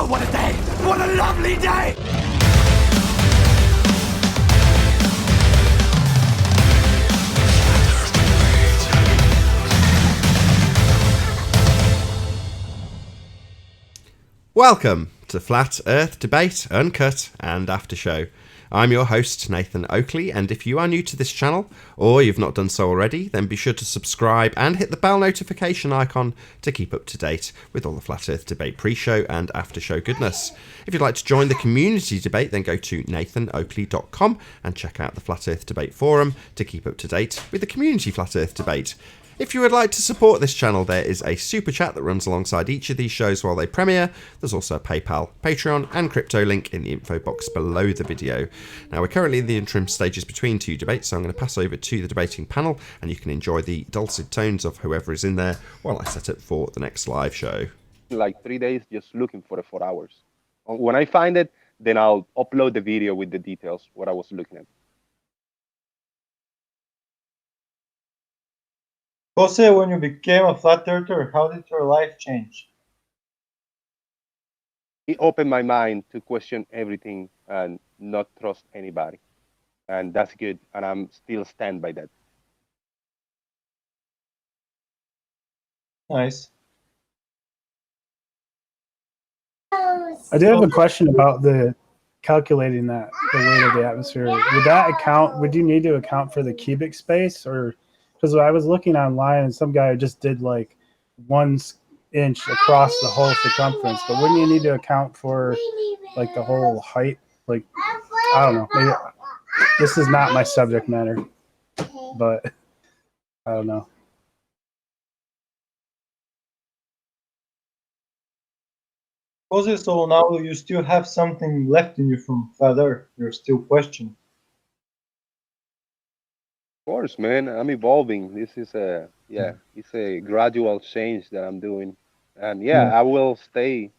Oh, what a day! What a lovely day! Welcome to Flat Earth Debate, Uncut and After Show. I'm your host, Nathan Oakley, and if you are new to this channel, or you've not done so already, then be sure to subscribe and hit the bell notification icon to keep up to date with all the Flat Earth Debate pre-show and after-show goodness. If you'd like to join the community debate, then go to nathanoakley.com and check out the Flat Earth Debate forum to keep up to date with the community Flat Earth Debate. If you would like to support this channel, there is a super chat that runs alongside each of these shows while they premiere. There's also a PayPal, Patreon and crypto link in the info box below the video. Now, we're currently in the interim stages between two debates, so I'm going to pass over to the debating panel and you can enjoy the dulcet tones of whoever is in there while I set up for the next live show. Like 3 days just looking for it 4 hours. When I find it, then I'll upload the video with the details, what I was looking at. Jose, when you became a flat earther, how did your life change? It opened my mind to question everything and not trust anybody. And that's good. And I'm still stand by that. Nice. I do have a question about the calculating that the weight of the atmosphere. Would you need to account for the cubic space, or because I was looking online and some guy just did like 1 inch across the whole circumference, but wouldn't you need to account for like the whole height? Like, I don't know. Maybe this is not my subject matter, but I don't know. Jose, so now you still have something left in you from flat earth. You're still questioning. Of course, man. I'm evolving. This is it's a gradual change that I'm doing. And Yeah. I will stay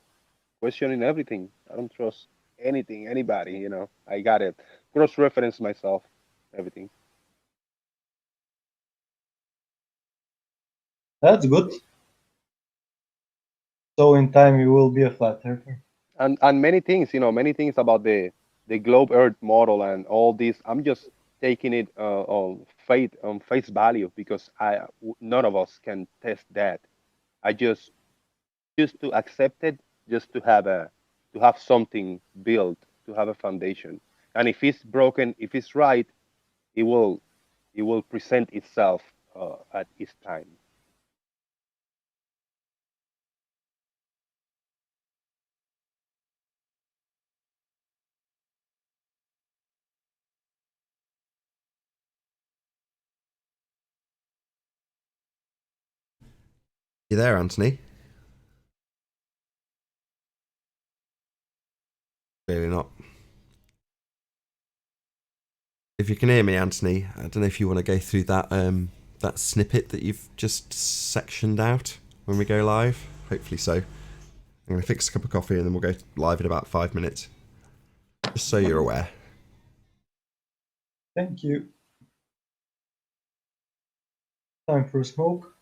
questioning everything. I don't trust anything, anybody, you know. I got it. Cross-reference myself, everything. That's good. So in time you will be a flat earther. And many things, many things about the globe Earth model and all this. I'm just taking it on face value because none of us can test that. I just to accept it, just to have something built, to have a foundation. And if it's broken, if it's right, it will present itself at its time. You there, Anthony? Clearly not. If you can hear me, Anthony, I don't know if you want to go through that that snippet that you've just sectioned out when we go live. Hopefully so. I'm going to fix a cup of coffee and then we'll go live in about 5 minutes. Just so you're aware. Thank you. Time for a smoke.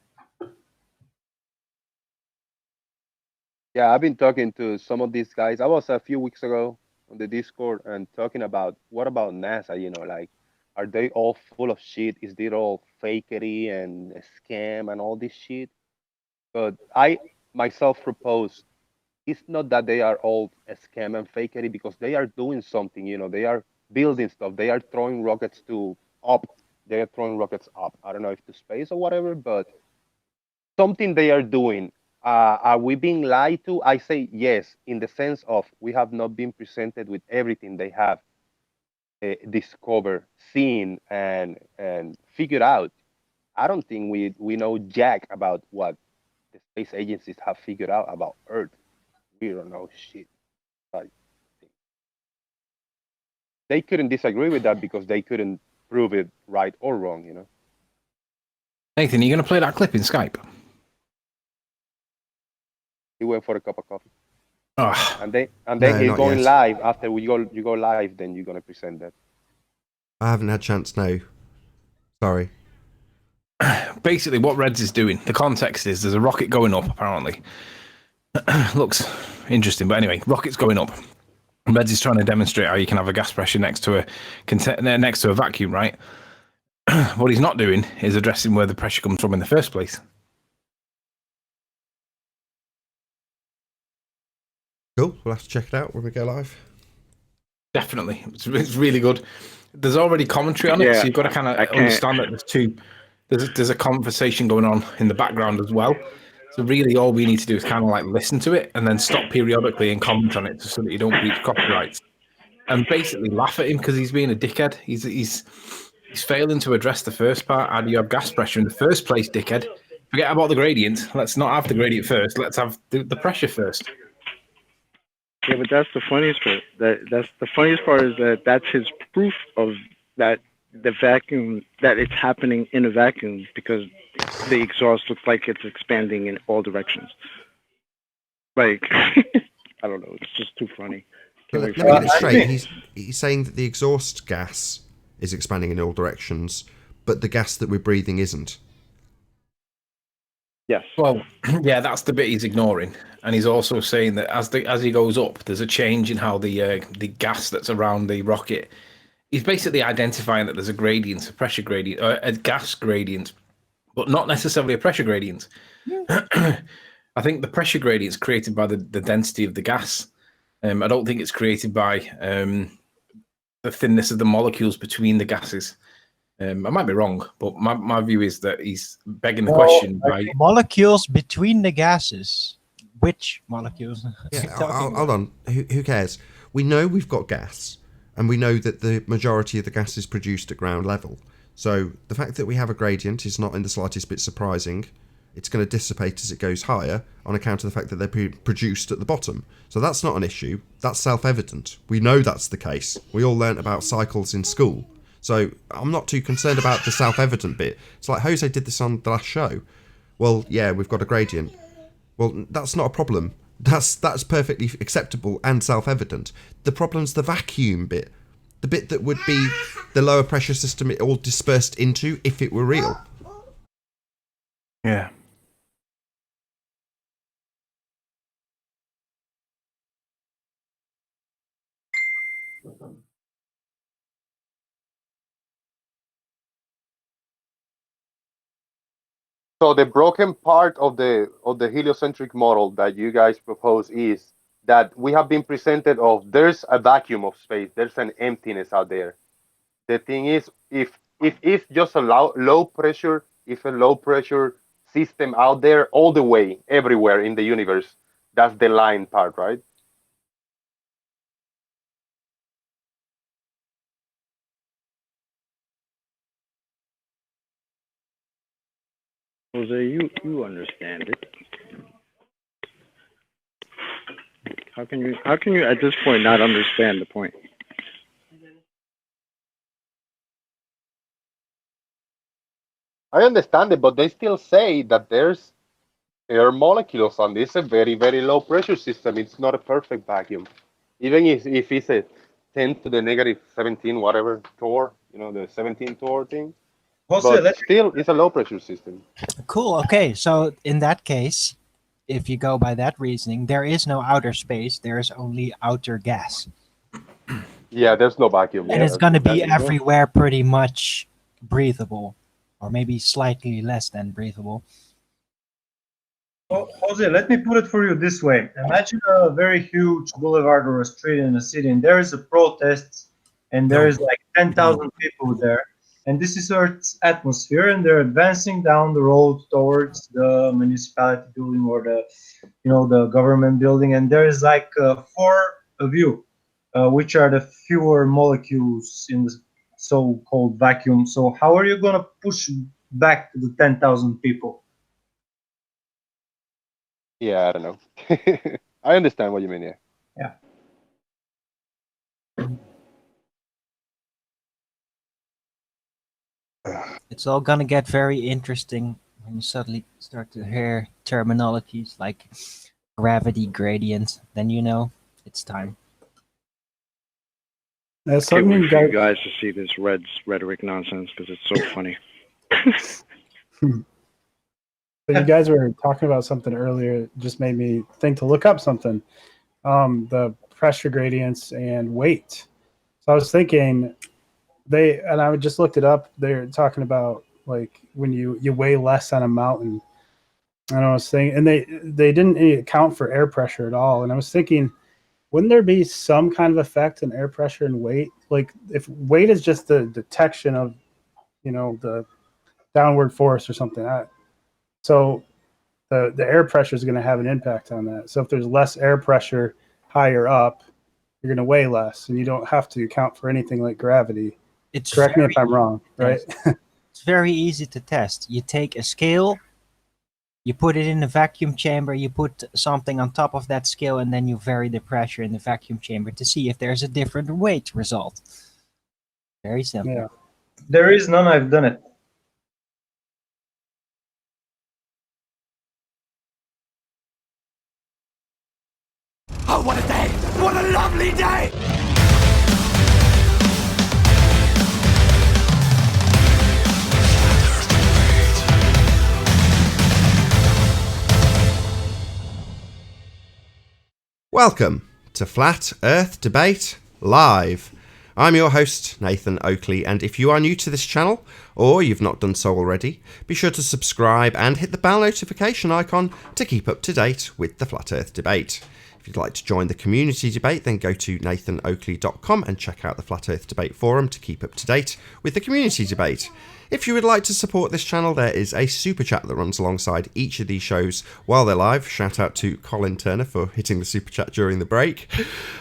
Yeah, I've been talking to some of these guys. I was a few weeks ago on the Discord and talking about what about NASA, like, are they all full of shit? Is it all fakery and a scam and all this shit? But I myself propose it's not that they are all a scam and fakery because they are doing something, they are building stuff. They are throwing rockets up. They are throwing rockets up. I don't know if to space or whatever, but something they are doing. Are we being lied to? I say yes, in the sense of we have not been presented with everything they have discovered, seen, and figured out. I don't think we know jack about what the space agencies have figured out about Earth. We don't know shit. They couldn't disagree with that because they couldn't prove it right or wrong, Nathan, are you going to play that clip in Skype? He went for a cup of coffee. Oh. And then No, he's not going yet. live. After you go live, then you're gonna present that. I haven't had a chance, no. Sorry. Basically, what Reds is doing, the context is there's a rocket going up, apparently. Looks interesting. But anyway, rocket's going up. Reds is trying to demonstrate how you can have a gas pressure next to a vacuum, right? What he's not doing is addressing where the pressure comes from in the first place. Cool. We'll have to check it out when we go live. Definitely. It's really good. There's already commentary on it, so you've got to kind of understand that there's a conversation going on in the background as well. So really all we need to do is kind of like listen to it and then stop periodically and comment on it so that you don't breach copyrights. And basically laugh at him because he's being a dickhead. He's failing to address the first part. How do you have gas pressure in the first place, dickhead? Forget about the gradient. Let's not have the gradient first. Let's have the pressure first. Yeah, but that's the funniest part. That's the funniest part is that that's his proof of that the vacuum, that it's happening in a vacuum because the exhaust looks like it's expanding in all directions. Like, I don't know. It's just too funny. Let me get it straight. He's saying that the exhaust gas is expanding in all directions, but the gas that we're breathing isn't. Yes. Well, yeah, that's the bit he's ignoring, and he's also saying that as he goes up, there's a change in how the gas that's around the rocket. He's basically identifying that there's a gradient, a pressure gradient, or a gas gradient, but not necessarily a pressure gradient. I think the pressure gradient is created by the density of the gas. I don't think it's created by the thinness of the molecules between the gases. I might be wrong, but my view is that he's begging the question by molecules between the gases. Which molecules? Yeah, hold on. Who cares? We know we've got gas, and we know that the majority of the gas is produced at ground level. So the fact that we have a gradient is not in the slightest bit surprising. It's going to dissipate as it goes higher on account of the fact that they're produced at the bottom. So that's not an issue. That's self-evident. We know that's the case. We all learnt about cycles in school. So I'm not too concerned about the self-evident bit. It's like Jose did this on the last show. Well, yeah, we've got a gradient. Well, that's not a problem. That's perfectly acceptable and self-evident. The problem's the vacuum bit. The bit that would be the lower pressure system it all dispersed into if it were real. yeah. So the broken part of the heliocentric model that you guys propose is that we have been presented of there's a vacuum of space, there's an emptiness out there. The thing is, if it's just a low pressure, if a low pressure system out there all the way everywhere in the universe, that's the line part, right? Jose, you understand it. How can you at this point not understand the point? I understand it, but they still say that there's air molecules and it's a very, very low pressure system. It's not a perfect vacuum. Even if it's a 10 to the negative 17, whatever, torr, the 17 torr thing. Jose, But still, it's a low pressure system. Cool. Okay, so in that case, if you go by that reasoning, there is no outer space. There is only outer gas, Yeah, there's no vacuum. and Yeah, it's going to be that's- everywhere pretty much breathable, or maybe slightly less than breathable. Jose, let me put it for you this way. Imagine a very huge boulevard or a street in a city, and there is a protest, and there is like 10,000 people there. And this is Earth's atmosphere, and they're advancing down the road towards the municipality building or the government building. And there is like four of you, which are the fewer molecules in the so-called vacuum. So how are you going to push back the 10,000 people? Yeah, I don't know. I understand what you mean, yeah. Yeah. It's all going to get very interesting when you suddenly start to hear terminologies like gravity gradient. Then you know it's time. That's Can't something wait you for you guys. guys to see this rhetoric nonsense because it's so funny. But you guys were talking about something earlier. It just made me think to look up something. The pressure gradients and weight. So I was thinking and I just looked it up. They're talking about like when you weigh less on a mountain. And I was thinking, and they didn't account for air pressure at all. And I was thinking, wouldn't there be some kind of effect in air pressure and weight? Like if weight is just the detection of, the downward force or something. So the air pressure is going to have an impact on that. So if there's less air pressure higher up, you're going to weigh less, and you don't have to account for anything like gravity. Correct me if I'm wrong, right? It's very easy to test. You take a scale, you put it in a vacuum chamber, you put something on top of that scale, and then you vary the pressure in the vacuum chamber to see if there's a different weight result. Very simple. Yeah. There is none. I've done it. Oh, what a day! What a lovely day! Welcome to Flat Earth Debate Live. I'm your host, Nathan Oakley, and if you are new to this channel, or you've not done so already, be sure to subscribe and hit the bell notification icon to keep up to date with the Flat Earth Debate. If you'd like to join the community debate, then go to nathanoakley.com and check out the Flat Earth Debate forum to keep up to date with the community debate. If you would like to support this channel, there is a super chat that runs alongside each of these shows while they're live. Shout out to Colin Turner for hitting the super chat during the break.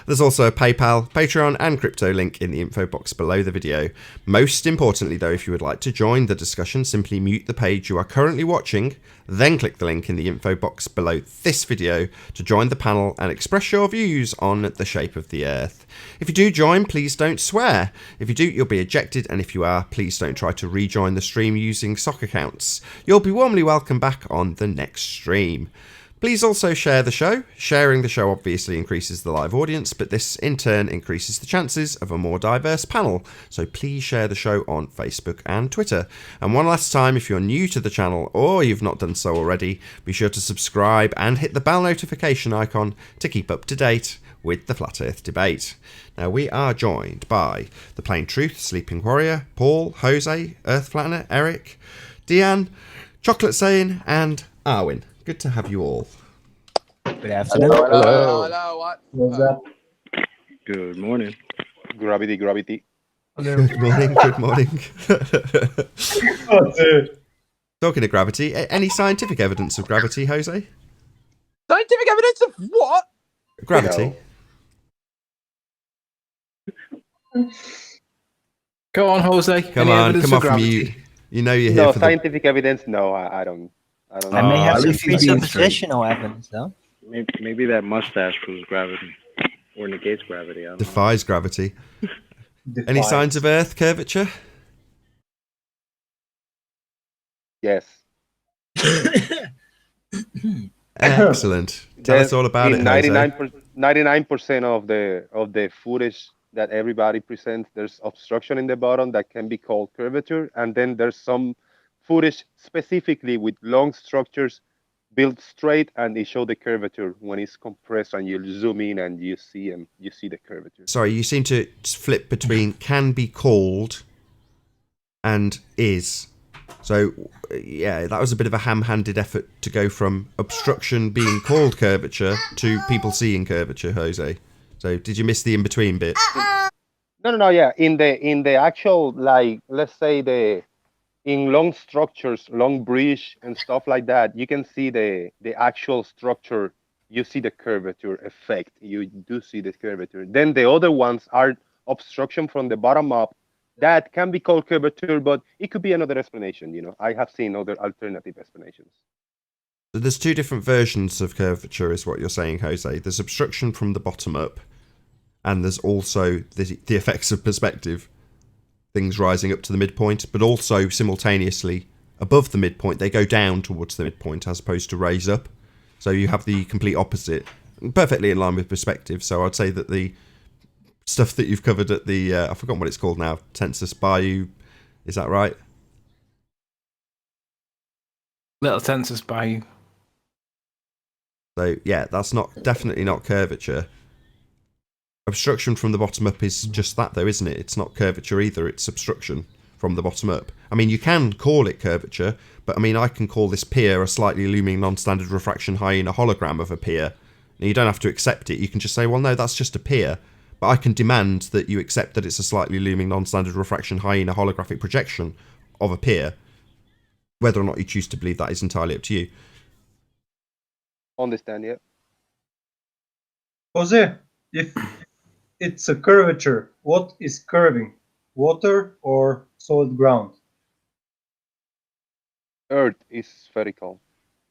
There's also a PayPal, Patreon and crypto link in the info box below the video. Most importantly though, if you would like to join the discussion, simply mute the page you are currently watching, then click the link in the info box below this video to join the panel and express your views on the shape of the Earth. If you do join, please don't swear. If you do, you'll be ejected, and if you are, please don't try to rejoin the stream using sock accounts. You'll be warmly welcome back on the next stream. Please also share the show. Sharing the show obviously increases the live audience, but this in turn increases the chances of a more diverse panel. So please share the show on Facebook and Twitter. And one last time, if you're new to the channel or you've not done so already, be sure to subscribe and hit the bell notification icon to keep up to date with the Flat Earth Debate. Now we are joined by the Plain Truth, Sleeping Warrior, Paul, Jose, Earth Flattener, Eric, Deanne, Chocolate Saying, and Arwin. Good to have you all. Good afternoon. Hello, what? What's that? Good morning. Gravity. Good morning, good morning. Oh, dude. Talking of gravity, any scientific evidence of gravity, Jose? Scientific evidence of what? Gravity. Go on, Jose. Come Any on, evidence come for off gravity? mute. You know you're here No for scientific evidence. No, I don't. I may have at some least he's being straight. presuppositional evidence, though. Maybe that mustache proves gravity or negates gravity. I don't know. defies gravity. Any signs of Earth curvature? Yes. Excellent. Tell us all about it, Jose. 99% of the footage that everybody presents, there's obstruction in the bottom that can be called curvature, and then there's some footage specifically with long structures built straight, and they show the curvature when it's compressed, and you zoom in and you see the curvature. Sorry, you seem to flip between can be called and is. So, yeah, that was a bit of a ham-handed effort to go from obstruction being called curvature to people seeing curvature, Jose. So, did you miss the in-between bit? No, yeah. In the actual, like, let's say in long structures, long bridge and stuff like that, you can see the actual structure. You see the curvature effect. You do see the curvature. Then the other ones are obstruction from the bottom up. That can be called curvature, but it could be another explanation. You know, I have seen other alternative explanations. So there's two different versions of curvature, is what you're saying, Jose. There's obstruction from the bottom up, and there's also the effects of perspective, things rising up to the midpoint, but also simultaneously above the midpoint, they go down towards the midpoint as opposed to raise up. So you have the complete opposite, perfectly in line with perspective. So I'd say that the stuff that you've covered at the, I've forgotten what it's called now, Tensus Bayou, is that right? Little census by you. So yeah, that's definitely not curvature. Obstruction from the bottom up is just that though, isn't it? It's not curvature either, it's obstruction from the bottom up. I mean, you can call it curvature, but I mean, I can call this pier a slightly looming non-standard refraction hyena hologram of a pier. Now, you don't have to accept it, you can just say, well, no, that's just a pier. But I can demand that you accept that it's a slightly looming non-standard refraction hyena holographic projection of a pier. Whether or not you choose to believe that is entirely up to you. Understand, yeah. Jose, if it's a curvature, what is curving? Water or solid ground? Earth is spherical.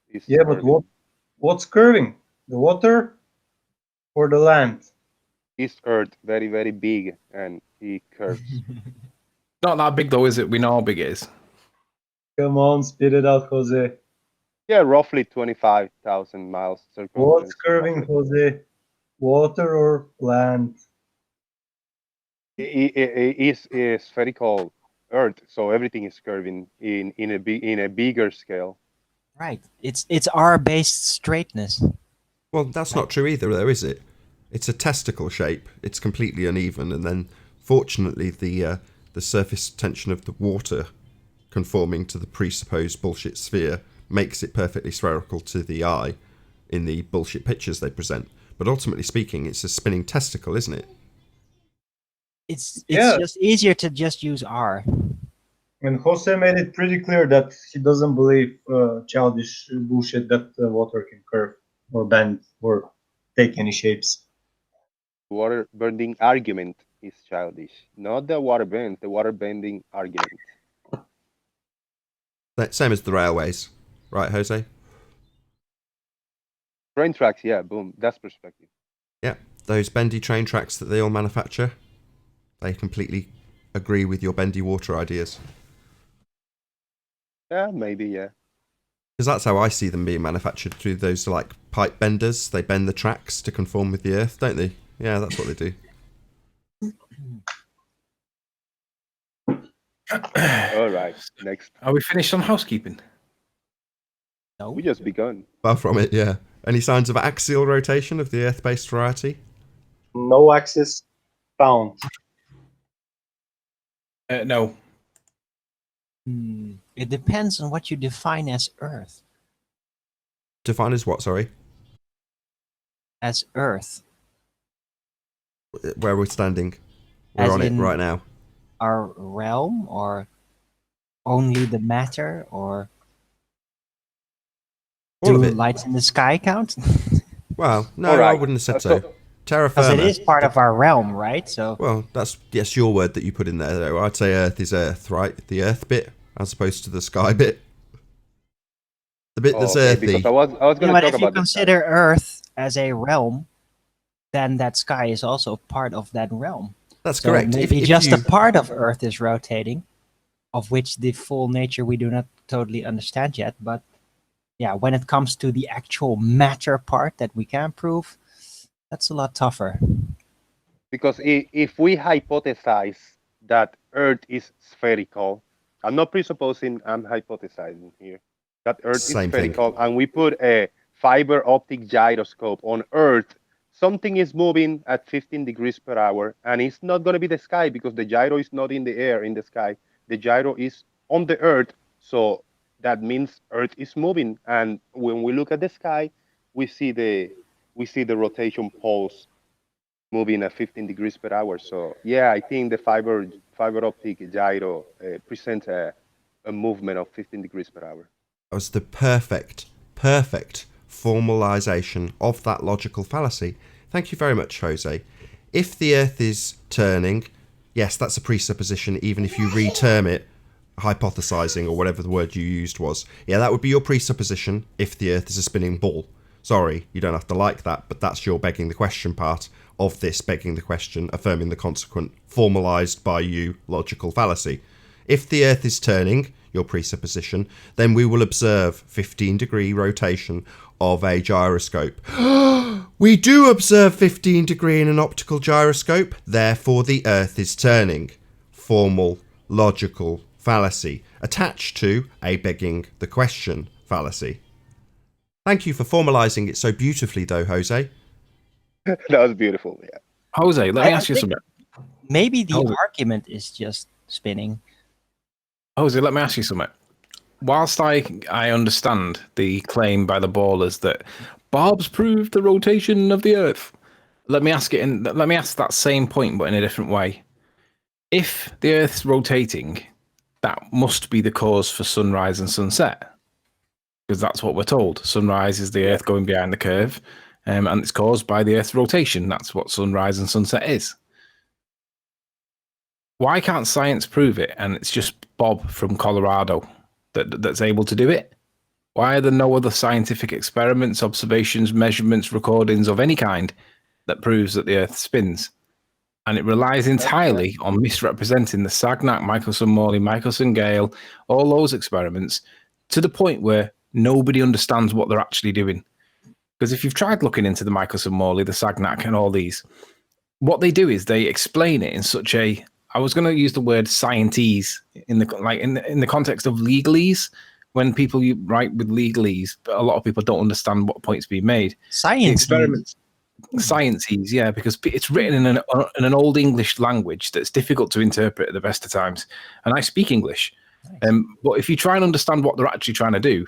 It's Yeah, but what's curving? The water or the land? It's Earth, very, very big, and it curves. Not that big though, is it? We know how big it is. Come on, spit it out, Jose. Yeah, roughly 25,000 miles circumference. What's curving, Jose? Water or land? It is a spherical Earth, so everything is curving in a bigger scale. Right. It's R-based straightness. Well, that's not true either, though, is it? It's a testicle shape. It's completely uneven, and then, fortunately, the surface tension of the water conforming to the presupposed bullshit sphere makes it perfectly spherical to the eye in the bullshit pictures they present. But ultimately speaking, it's a spinning testicle, isn't it? It's Yeah. just easier to just use R. And Jose made it pretty clear that he doesn't believe childish bullshit that water can curve or bend or take any shapes. Water bending argument is childish, not the water bend, the water bending argument. Same as the railways, right, Jose? Train tracks, yeah, boom, that's perspective. Yeah, those bendy train tracks that they all manufacture, they completely agree with your bendy water ideas. Yeah, maybe, yeah. Because that's how I see them being manufactured, through those like pipe benders. They bend the tracks to conform with the earth, don't they? Yeah, that's what they do. All right, next. Are we finished on housekeeping? No. We just begun. Far from it, yeah. Any signs of axial rotation of the earth-based variety? No axis found. No. It depends on what you define as Earth. Define as what, sorry? As Earth. Where we're standing. We're As on it in- right now. Our realm, or only the matter, or All of do it. lights in the sky count? Well, no, All right. I wouldn't have said so. Because Terra it firma. is part of our realm, right? So Well, that's your word that you put in there, though. I'd say Earth is Earth, right? The Earth bit, as opposed to the sky bit. The bit that's Okay, earthy. because I was yeah, going to but talk if you about this. consider Earth as a realm, then that sky is also part of that realm. That's So correct. maybe If just you, a part of Earth is rotating, of which the full nature we do not totally understand yet. But yeah, when it comes to the actual matter part that we can prove, that's a lot tougher. Because if we hypothesize that Earth is spherical, I'm not presupposing, I'm hypothesizing here, that Earth Same is thing. spherical, and we put a fiber optic gyroscope on Earth, something is moving at 15 degrees per hour, and it's not going to be the sky because the gyro is not in the air, in the sky. The gyro is on the Earth, so that means Earth is moving. And when we look at the sky, we see the rotation poles moving at 15 degrees per hour. So yeah, I think the fiber optic gyro presents a movement of 15 degrees per hour. that was the perfect formalization of that logical fallacy. Thank you very much, Jose. If the Earth is turning, yes, that's a presupposition, even if you reterm it, hypothesizing, or whatever the word you used was. Yeah, that would be your presupposition if the Earth is a spinning ball. Sorry, you don't have to like that, but that's your begging the question part of this begging the question, affirming the consequent, formalized by you logical fallacy. If the Earth is turning, your presupposition, then we will observe 15-degree rotation of a gyroscope. We do observe 15-degree in an optical gyroscope, therefore the Earth is turning. Formal, logical fallacy attached to a begging the question fallacy. Thank you for formalizing it so beautifully, though, Jose. That was beautiful. Yeah. Jose, let me ask you something. Maybe the Jose. argument is just spinning. Jose, let me ask you something. Whilst I understand the claim by the ballers that Bob's proved the rotation of the Earth, let me ask that same point, but in a different way. If the Earth's rotating, that must be the cause for sunrise and sunset, because that's what we're told. Sunrise is the Earth going behind the curve, and it's caused by the Earth's rotation. That's what sunrise and sunset is. Why can't science prove it, and it's just Bob from Colorado that's able to do it? Why are there no other scientific experiments, observations, measurements, recordings of any kind that proves that the Earth spins? And it relies entirely on misrepresenting the Sagnac, Michelson-Morley, Michelson-Gale, all those experiments, to the point where nobody understands what they're actually doing. Because if you've tried looking into the Michelson-Morley, the Sagnac, and all these, what they do is they explain it in such a, I was going to use the word scientese in the context of legalese. When people write with legalese, but a lot of people don't understand what point's being made. Science. Sciences, yeah, because it's written in an old English language that's difficult to interpret at the best of times. And I speak English. But if you try and understand what they're actually trying to do,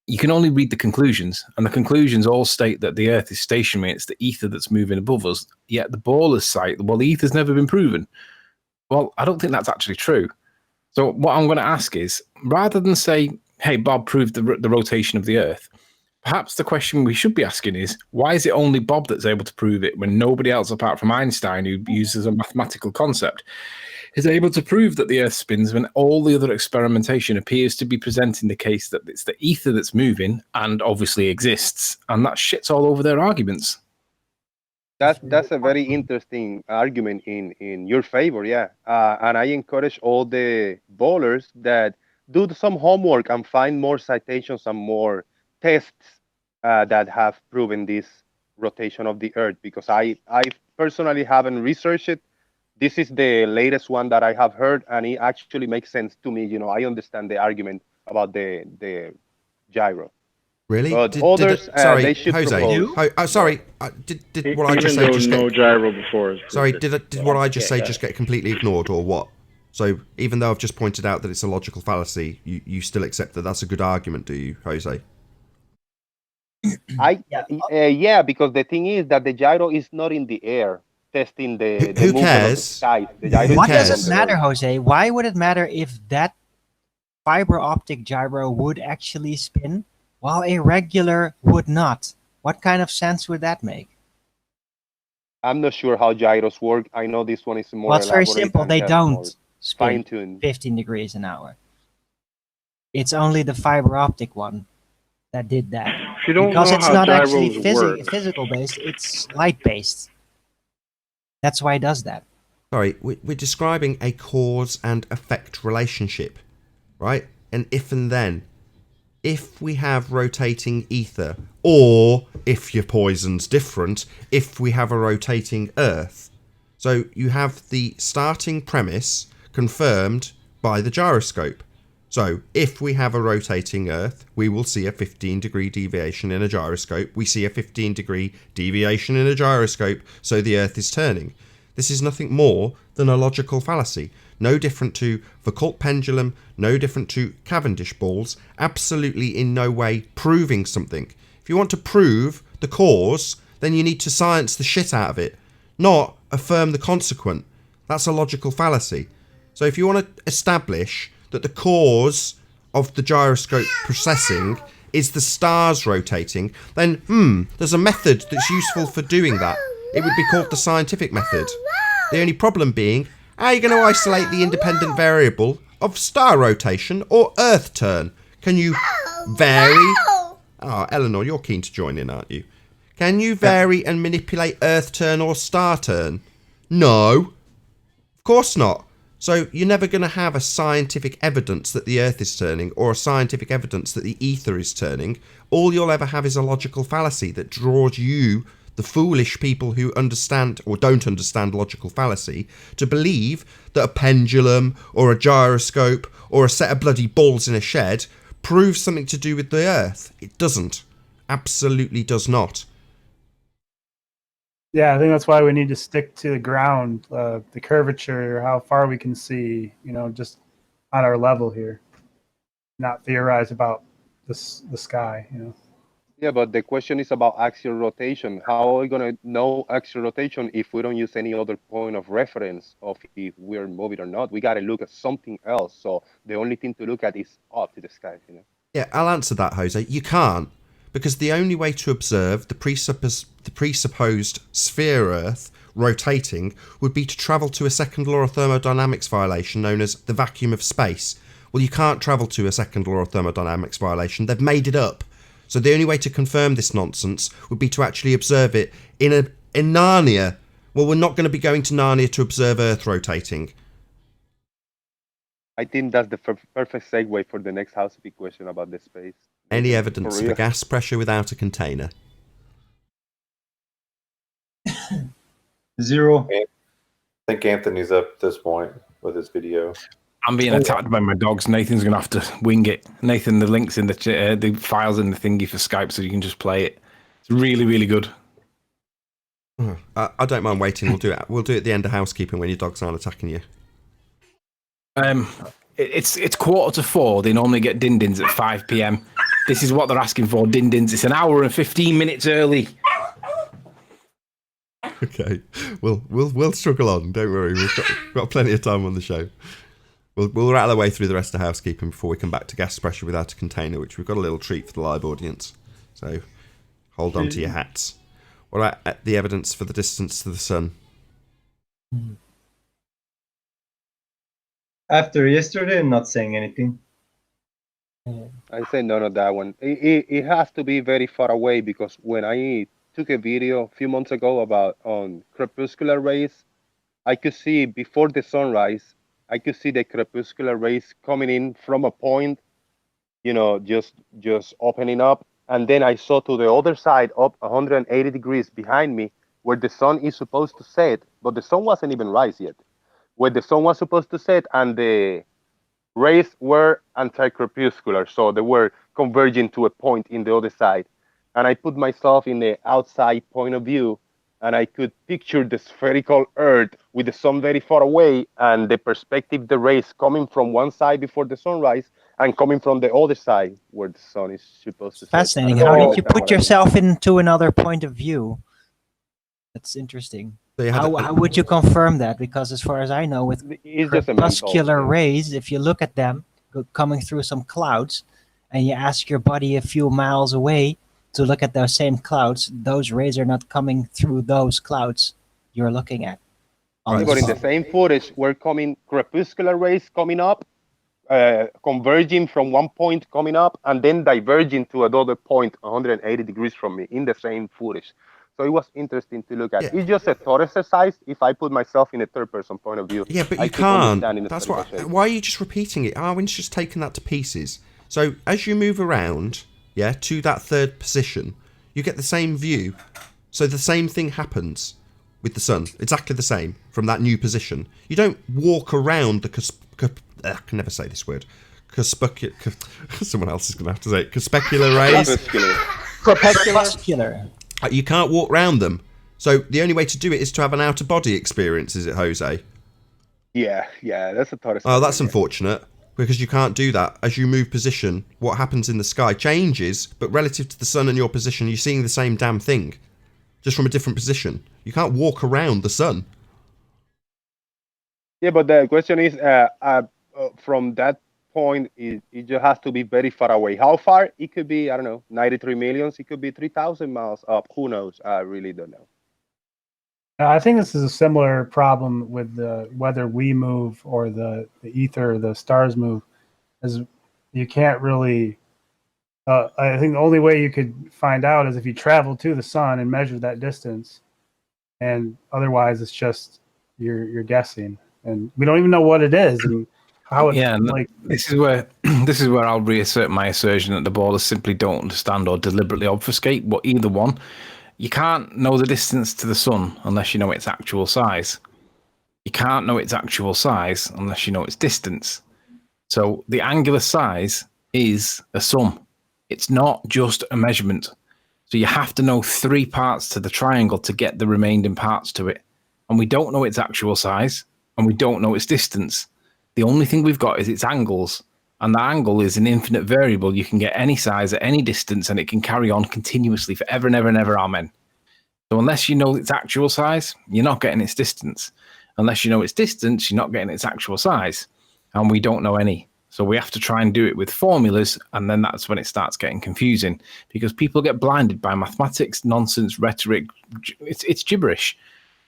you can only read the conclusions. And the conclusions all state that the Earth is stationary. It's the ether that's moving above us. Yet the ballers cite, well, the ether's never been proven. Well, I don't think that's actually true. So what I'm going to ask is, rather than say, hey, Bob proved the rotation of the Earth, perhaps the question we should be asking is, why is it only Bob that's able to prove it when nobody else apart from Einstein, who uses a mathematical concept, is able to prove that the Earth spins when all the other experimentation appears to be presenting the case that it's the ether that's moving and obviously exists, and that shits all over their arguments? That's a very interesting argument in your favor, yeah. And I encourage all the bowlers that do some homework and find more citations and more tests that have proven this rotation of the Earth, because I personally haven't researched it. This is the latest one that I have heard, and it actually makes sense to me. You know, I understand the argument about the gyro. Really? But others, sorry, they should Jose. propose. Sorry. Did what I just say just no get... gyro before? Sorry, did what I just say just get completely ignored, or what? So even though I've just pointed out that it's a logical fallacy, you still accept that that's a good argument, do you, Jose? Yeah, because the thing is that the gyro is not in the air testing the Who movement cares? of the sky. The gyro What cares? does it matter, Jose? Why would it matter if that fiber optic gyro would actually spin while a regular would not? What kind of sense would that make? I'm not sure how gyros work. I know this one is more. Well, it's very elaborate simple. and They has don't more spin fine-tuned. 15 degrees an hour. It's only the fiber optic one that did that. If you don't Because know it's how not gyros actually work, physical based, it's light based. That's why it does that. Sorry, we're describing a cause and effect relationship, right? An if and then. If we have rotating ether, or if your poison's different, if we have a rotating Earth. So you have the starting premise confirmed by the gyroscope. So if we have a rotating Earth, we will see a 15-degree deviation in a gyroscope. We see a 15-degree deviation in a gyroscope, so the Earth is turning. This is nothing more than a logical fallacy. No different to Foucault pendulum, no different to Cavendish balls, absolutely in no way proving something. If you want to prove the cause, then you need to science the shit out of it, not affirm the consequent. That's a logical fallacy. So if you want to establish that the cause of the gyroscope processing is the stars rotating, then there's a method that's useful for doing that. It would be called the scientific method. The only problem being, how are you going to isolate the independent variable of star rotation or Earth turn? Can you vary? Oh, Eleanor, you're keen to join in, aren't you? Can you vary and manipulate Earth turn or star turn? No. Of course not. So you're never going to have a scientific evidence that the Earth is turning or a scientific evidence that the ether is turning. All you'll ever have is a logical fallacy that draws you, the foolish people who understand or don't understand logical fallacy, to believe that a pendulum or a gyroscope or a set of bloody balls in a shed prove something to do with the Earth? It doesn't. Absolutely does not. Yeah, I think that's why we need to stick to the ground, the curvature, how far we can see, just on our level here, not theorize about the sky, Yeah, but the question is about axial rotation. How are we going to know axial rotation if we don't use any other point of reference of if we're moving or not? We got to look at something else. So the only thing to look at is up to the sky, Yeah, I'll answer that, Jose. You can't, because the only way to observe the presupposed sphere Earth rotating would be to travel to a second law of thermodynamics violation known as the vacuum of space. Well, you can't travel to a second law of thermodynamics violation. They've made it up. So the only way to confirm this nonsense would be to actually observe it in Narnia. Well, we're not going to be going to Narnia to observe Earth rotating. I think that's the perfect segue for the next housekeeping question about the space. Any evidence for gas pressure without a container? Zero. I think Anthony's up at this point with his video. I'm being attacked by my dogs. Nathan's gonna have to wing it. Nathan, the links in the files in the thingy for Skype, so you can just play it. It's really, really good. I don't mind waiting. We'll do it. We'll do it at the end of housekeeping when your dogs aren't attacking you. It's 3:45. They normally get din-dins at 5 p.m. This is what they're asking for, din-dins. It's an hour and 15 minutes early. Okay, we'll struggle on. Don't worry. We've got plenty of time on the show. We'll rattle our way through the rest of housekeeping before we come back to gas pressure without a container, which we've got a little treat for the live audience. So hold on to your hats. What about the evidence for the distance to the sun? After yesterday, I'm not saying anything. I say none of that one. It has to be very far away, because when I took a video a few months ago about on crepuscular rays, I could see before the sunrise, I could see the crepuscular rays coming in from a point, just opening up. And then I saw to the other side, up 180 degrees behind me, where the sun is supposed to set, but the sun wasn't even rise yet. Where the sun was supposed to set, and the rays were anti-crepuscular, so they were converging to a point in the other side. And I put myself in the outside point of view, and I could picture the spherical Earth with the sun very far away, and the perspective, the rays coming from one side before the sunrise and coming from the other side where the sun is supposed to set. Fascinating. How did you put yourself into another point of view? That's interesting. So how would you confirm that? Because as far as I know, with crepuscular rays, if you look at them coming through some clouds, and you ask your buddy a few miles away to look at those same clouds, those rays are not coming through those clouds you're looking at. But in the same footage, we're coming crepuscular rays coming up, converging from one point coming up, and then diverging to another point 180 degrees from me in the same footage. So it was interesting to look at. Yeah. It's just a thought exercise. If I put myself in a third-person point of view, yeah, but you can't. That's why are you just repeating it? Arwen's just taking that to pieces. So as you move around, to that third position, you get the same view. So the same thing happens with the sun. Exactly the same from that new position. You don't walk around the I can never say this word. Someone else is going to have to say it. Crepuscular rays. Crepuscular. You can't walk around them. So the only way to do it is to have an outer body experience, is it, Jose? Yeah, that's a thought. Oh, that's unfortunate, because you can't do that. As you move position, what happens in the sky changes, but relative to the sun and your position, you're seeing the same damn thing, just from a different position. You can't walk around the sun. Yeah, but the question is, from that point, it just has to be very far away. How far? It could be, 93 millions. It could be 3,000 miles up. Who knows? I really don't know. I think this is a similar problem with whether we move or the ether, the stars move, is you can't really. I think the only way you could find out is if you travel to the sun and measure that distance, and otherwise it's just you're guessing, and we don't even know what it is. And how it's this is where I'll reassert my assertion that the ballers simply don't understand or deliberately obfuscate what either one. You can't know the distance to the sun unless you know its actual size. You can't know its actual size unless you know its distance. So the angular size is a sum. It's not just a measurement. So you have to know 3 parts to the triangle to get the remaining parts to it. And we don't know its actual size, and we don't know its distance. The only thing we've got is its angles. And the angle is an infinite variable. You can get any size at any distance, and it can carry on continuously forever and ever and ever, amen. So unless you know its actual size, you're not getting its distance. Unless you know its distance, you're not getting its actual size. And we don't know any. So we have to try and do it with formulas, and then that's when it starts getting confusing, because people get blinded by mathematics, nonsense, rhetoric. It's gibberish.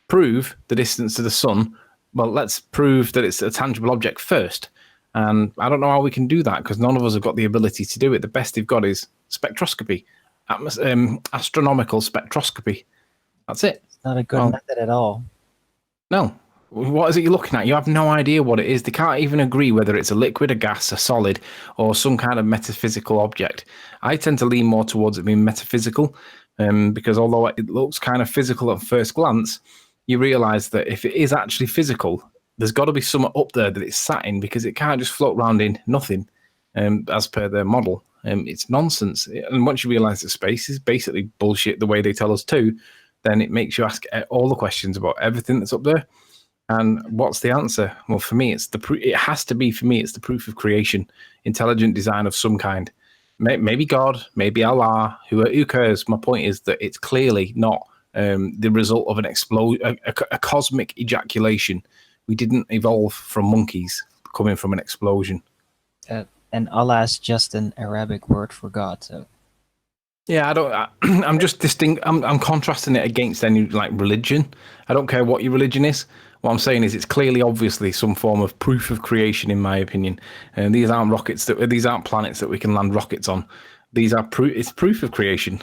Prove the distance to the sun. Well, let's prove that it's a tangible object first. And I don't know how we can do that, because none of us have got the ability to do it. The best they've got is spectroscopy, astronomical spectroscopy. That's it. It's not a good method at all. No. What is it you're looking at? You have no idea what it is. They can't even agree whether it's a liquid, a gas, a solid, or some kind of metaphysical object. I tend to lean more towards it being metaphysical, because although it looks kind of physical at first glance, you realize that if it is actually physical, there's got to be something up there that it's sat in, because it can't just float around in nothing, as per their model. It's nonsense. And once you realize that space is basically bullshit the way they tell us to, then it makes you ask all the questions about everything that's up there. And what's the answer? Well, for me, it's it has to be, for me, it's the proof of creation, intelligent design of some kind. Maybe God, maybe Allah, who cares? My point is that it's clearly not the result of an explosion, a cosmic ejaculation. We didn't evolve from monkeys coming from an explosion. And Allah is just an Arabic word for God. So yeah, I'm just I'm contrasting it against any like religion. I don't care what your religion is. What I'm saying is it's clearly, obviously, some form of proof of creation, in my opinion. And these aren't these aren't planets that we can land rockets on. These are it's proof of creation.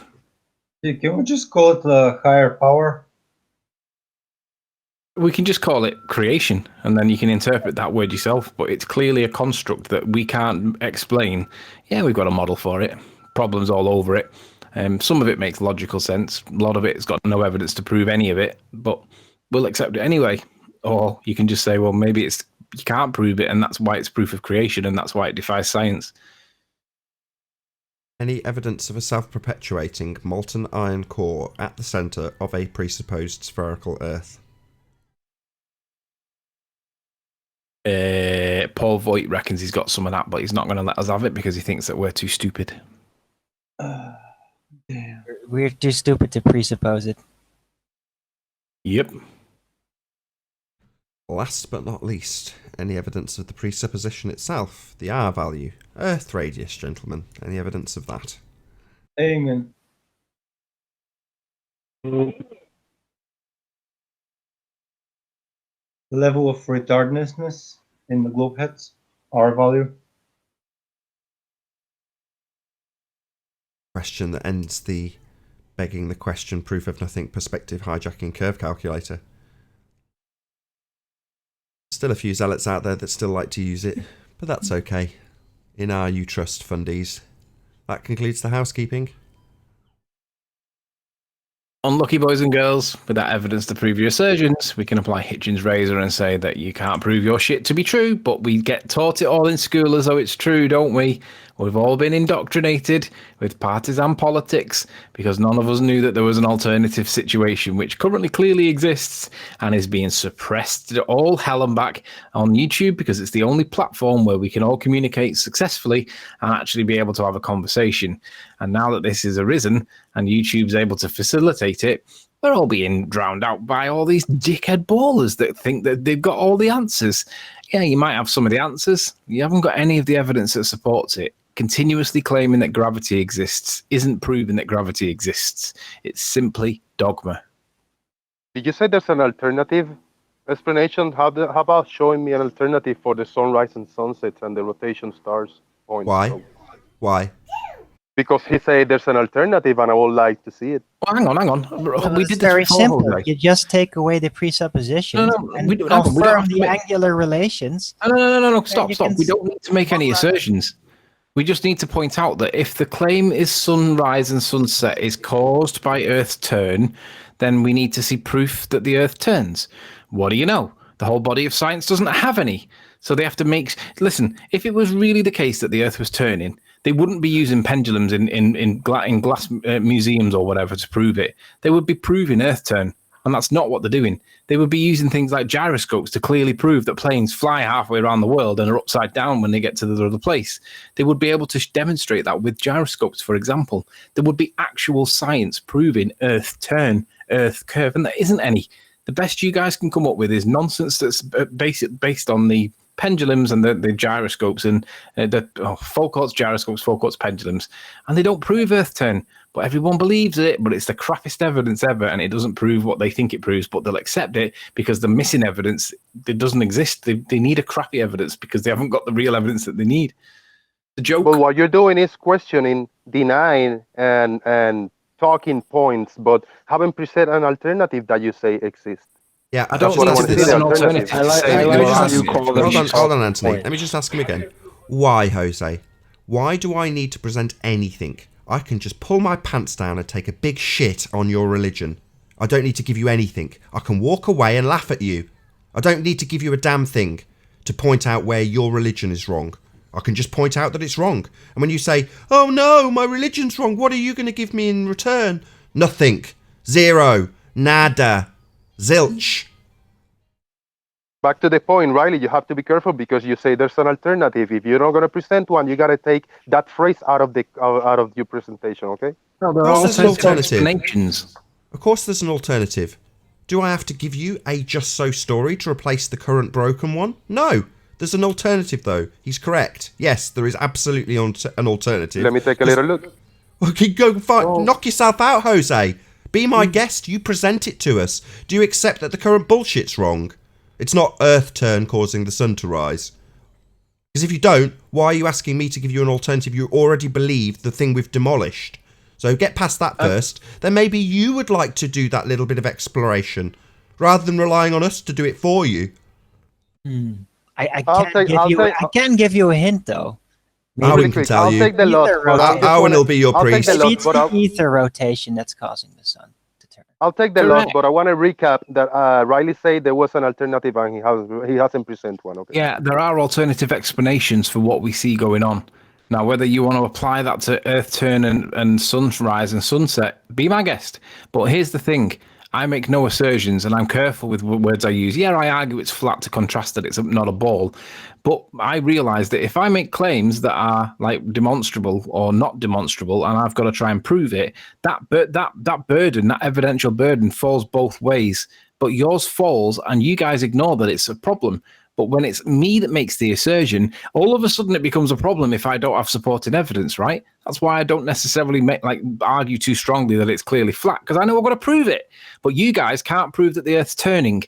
Can we just call it a higher power? We can just call it creation, and then you can interpret that word yourself. But it's clearly a construct that we can't explain. Yeah, we've got a model for it. Problems all over it. Some of it makes logical sense. A lot of it's got no evidence to prove any of it, but we'll accept it anyway. Or you can just say, well, maybe you can't prove it, and that's why it's proof of creation, and that's why it defies science. Any evidence of a self-perpetuating molten iron core at the centre of a presupposed spherical Earth? Paul Voigt reckons he's got some of that, but he's not going to let us have it because he thinks that we're too stupid. Damn. we're too stupid to presuppose it. Yep. Last but not least, any evidence of the presupposition itself, the R value, Earth radius, gentlemen. Any evidence of that? Amen. Level of retardedness in the globe heads, R value. Question that ends the begging the question, proof of nothing, perspective hijacking curve calculator. Still a few zealots out there that still like to use it, but that's okay. In our You Trust fundies. That concludes the housekeeping. Unlucky boys and girls, with that evidence to prove your assertions, we can apply Hitchen's razor and say that you can't prove your shit to be true, but we get taught it all in school as though it's true, don't we? We've all been indoctrinated with partisan politics because none of us knew that there was an alternative situation, which currently clearly exists and is being suppressed to all hell and back on YouTube because it's the only platform where we can all communicate successfully and actually be able to have a conversation. And now that this has arisen and YouTube's able to facilitate it, they're all being drowned out by all these dickhead ballers that think that they've got all the answers. Yeah, you might have some of the answers. You haven't got any of the evidence that supports it. Continuously claiming that gravity exists isn't proving that gravity exists. It's simply dogma. Did you say there's an alternative explanation? How about showing me an alternative for the sunrise and sunsets and the rotation stars point? Why? Why? Because he said there's an alternative and I would like to see it. Well, hang on. We did this very before, simple. Jose. You just take away the presuppositions and we don't have confirm to the make- angular relations. No. Stop. you can We don't need to make any assertions. We just need to point out that if the claim is sunrise and sunset is caused by Earth's turn, then we need to see proof that the Earth turns. What do you know? The whole body of science doesn't have any. So they have to make... Listen, if it was really the case that the Earth was turning, They wouldn't be using pendulums in glass museums or whatever to prove it. They would be proving Earth turn, and that's not what they're doing. They would be using things like gyroscopes to clearly prove that planes fly halfway around the world and are upside down when they get to the other place. They would be able to demonstrate that with gyroscopes, for example. There would be actual science proving Earth turn, Earth curve, and there isn't any. The best you guys can come up with is nonsense that's based on the pendulums and the gyroscopes and Foucault's gyroscopes, Foucault's pendulums, and they don't prove Earth turn, but everyone believes it. But it's the crappiest evidence ever, and it doesn't prove what they think it proves, but they'll accept it because the missing evidence, it doesn't exist. They need a crappy evidence because they haven't got the real evidence that they need. The joke. Well, what you're doing is questioning, denying, and talking points, but haven't presented an alternative that you say exists. Yeah, I don't what I think want to there's see an the alternative. alternative. Hold on, Anthony. Let me just ask him again. Why, Jose? Why do I need to present anything? I can just pull my pants down and take a big shit on your religion. I don't need to give you anything. I can walk away and laugh at you. I don't need to give you a damn thing to point out where your religion is wrong. I can just point out that it's wrong. And when you say, oh no, my religion's wrong, what are you going to give me in return? Nothing. Zero. Nada. Zilch. Back to the point, Riley, you have to be careful because you say there's an alternative. If you're not going to present one, you got to take that phrase out of your presentation, okay? No, there are alternative explanations. Of course there's an alternative. Do I have to give you a just so story to replace the current broken one? No. There's an alternative, though. He's correct. Yes, there is absolutely an alternative. Let me take a little look. Okay, go knock yourself out, Jose. Be my guest. You present it to us. Do you accept that the current bullshit's wrong? It's not Earth turn causing the sun to rise. Because if you don't, why are you asking me to give you an alternative? You already believe the thing we've demolished. So get past that first. Then maybe you would like to do that little bit of exploration rather than relying on us to do it for you. I can give you a hint, though. Owen can tell you. I'll take the lot. Owen will be your priest. It's the ether rotation that's causing the sun to turn. I'll take the lot, but I want to recap that Riley said there was an alternative and he hasn't presented one. Okay. Yeah, there are alternative explanations for what we see going on. Now, whether you want to apply that to Earth turn and sunrise and sunset, be my guest. But here's the thing. I make no assertions, and I'm careful with words I use. Yeah, I argue it's flat to contrast that it's not a ball. But I realise that if I make claims that are like demonstrable or not demonstrable, and I've got to try and prove it, that burden, that evidential burden, falls both ways. But yours falls, and you guys ignore that it's a problem. But when it's me that makes the assertion, all of a sudden it becomes a problem if I don't have supporting evidence, right? That's why I don't necessarily argue too strongly that it's clearly flat, because I know I've got to prove it. But you guys can't prove that the Earth's turning,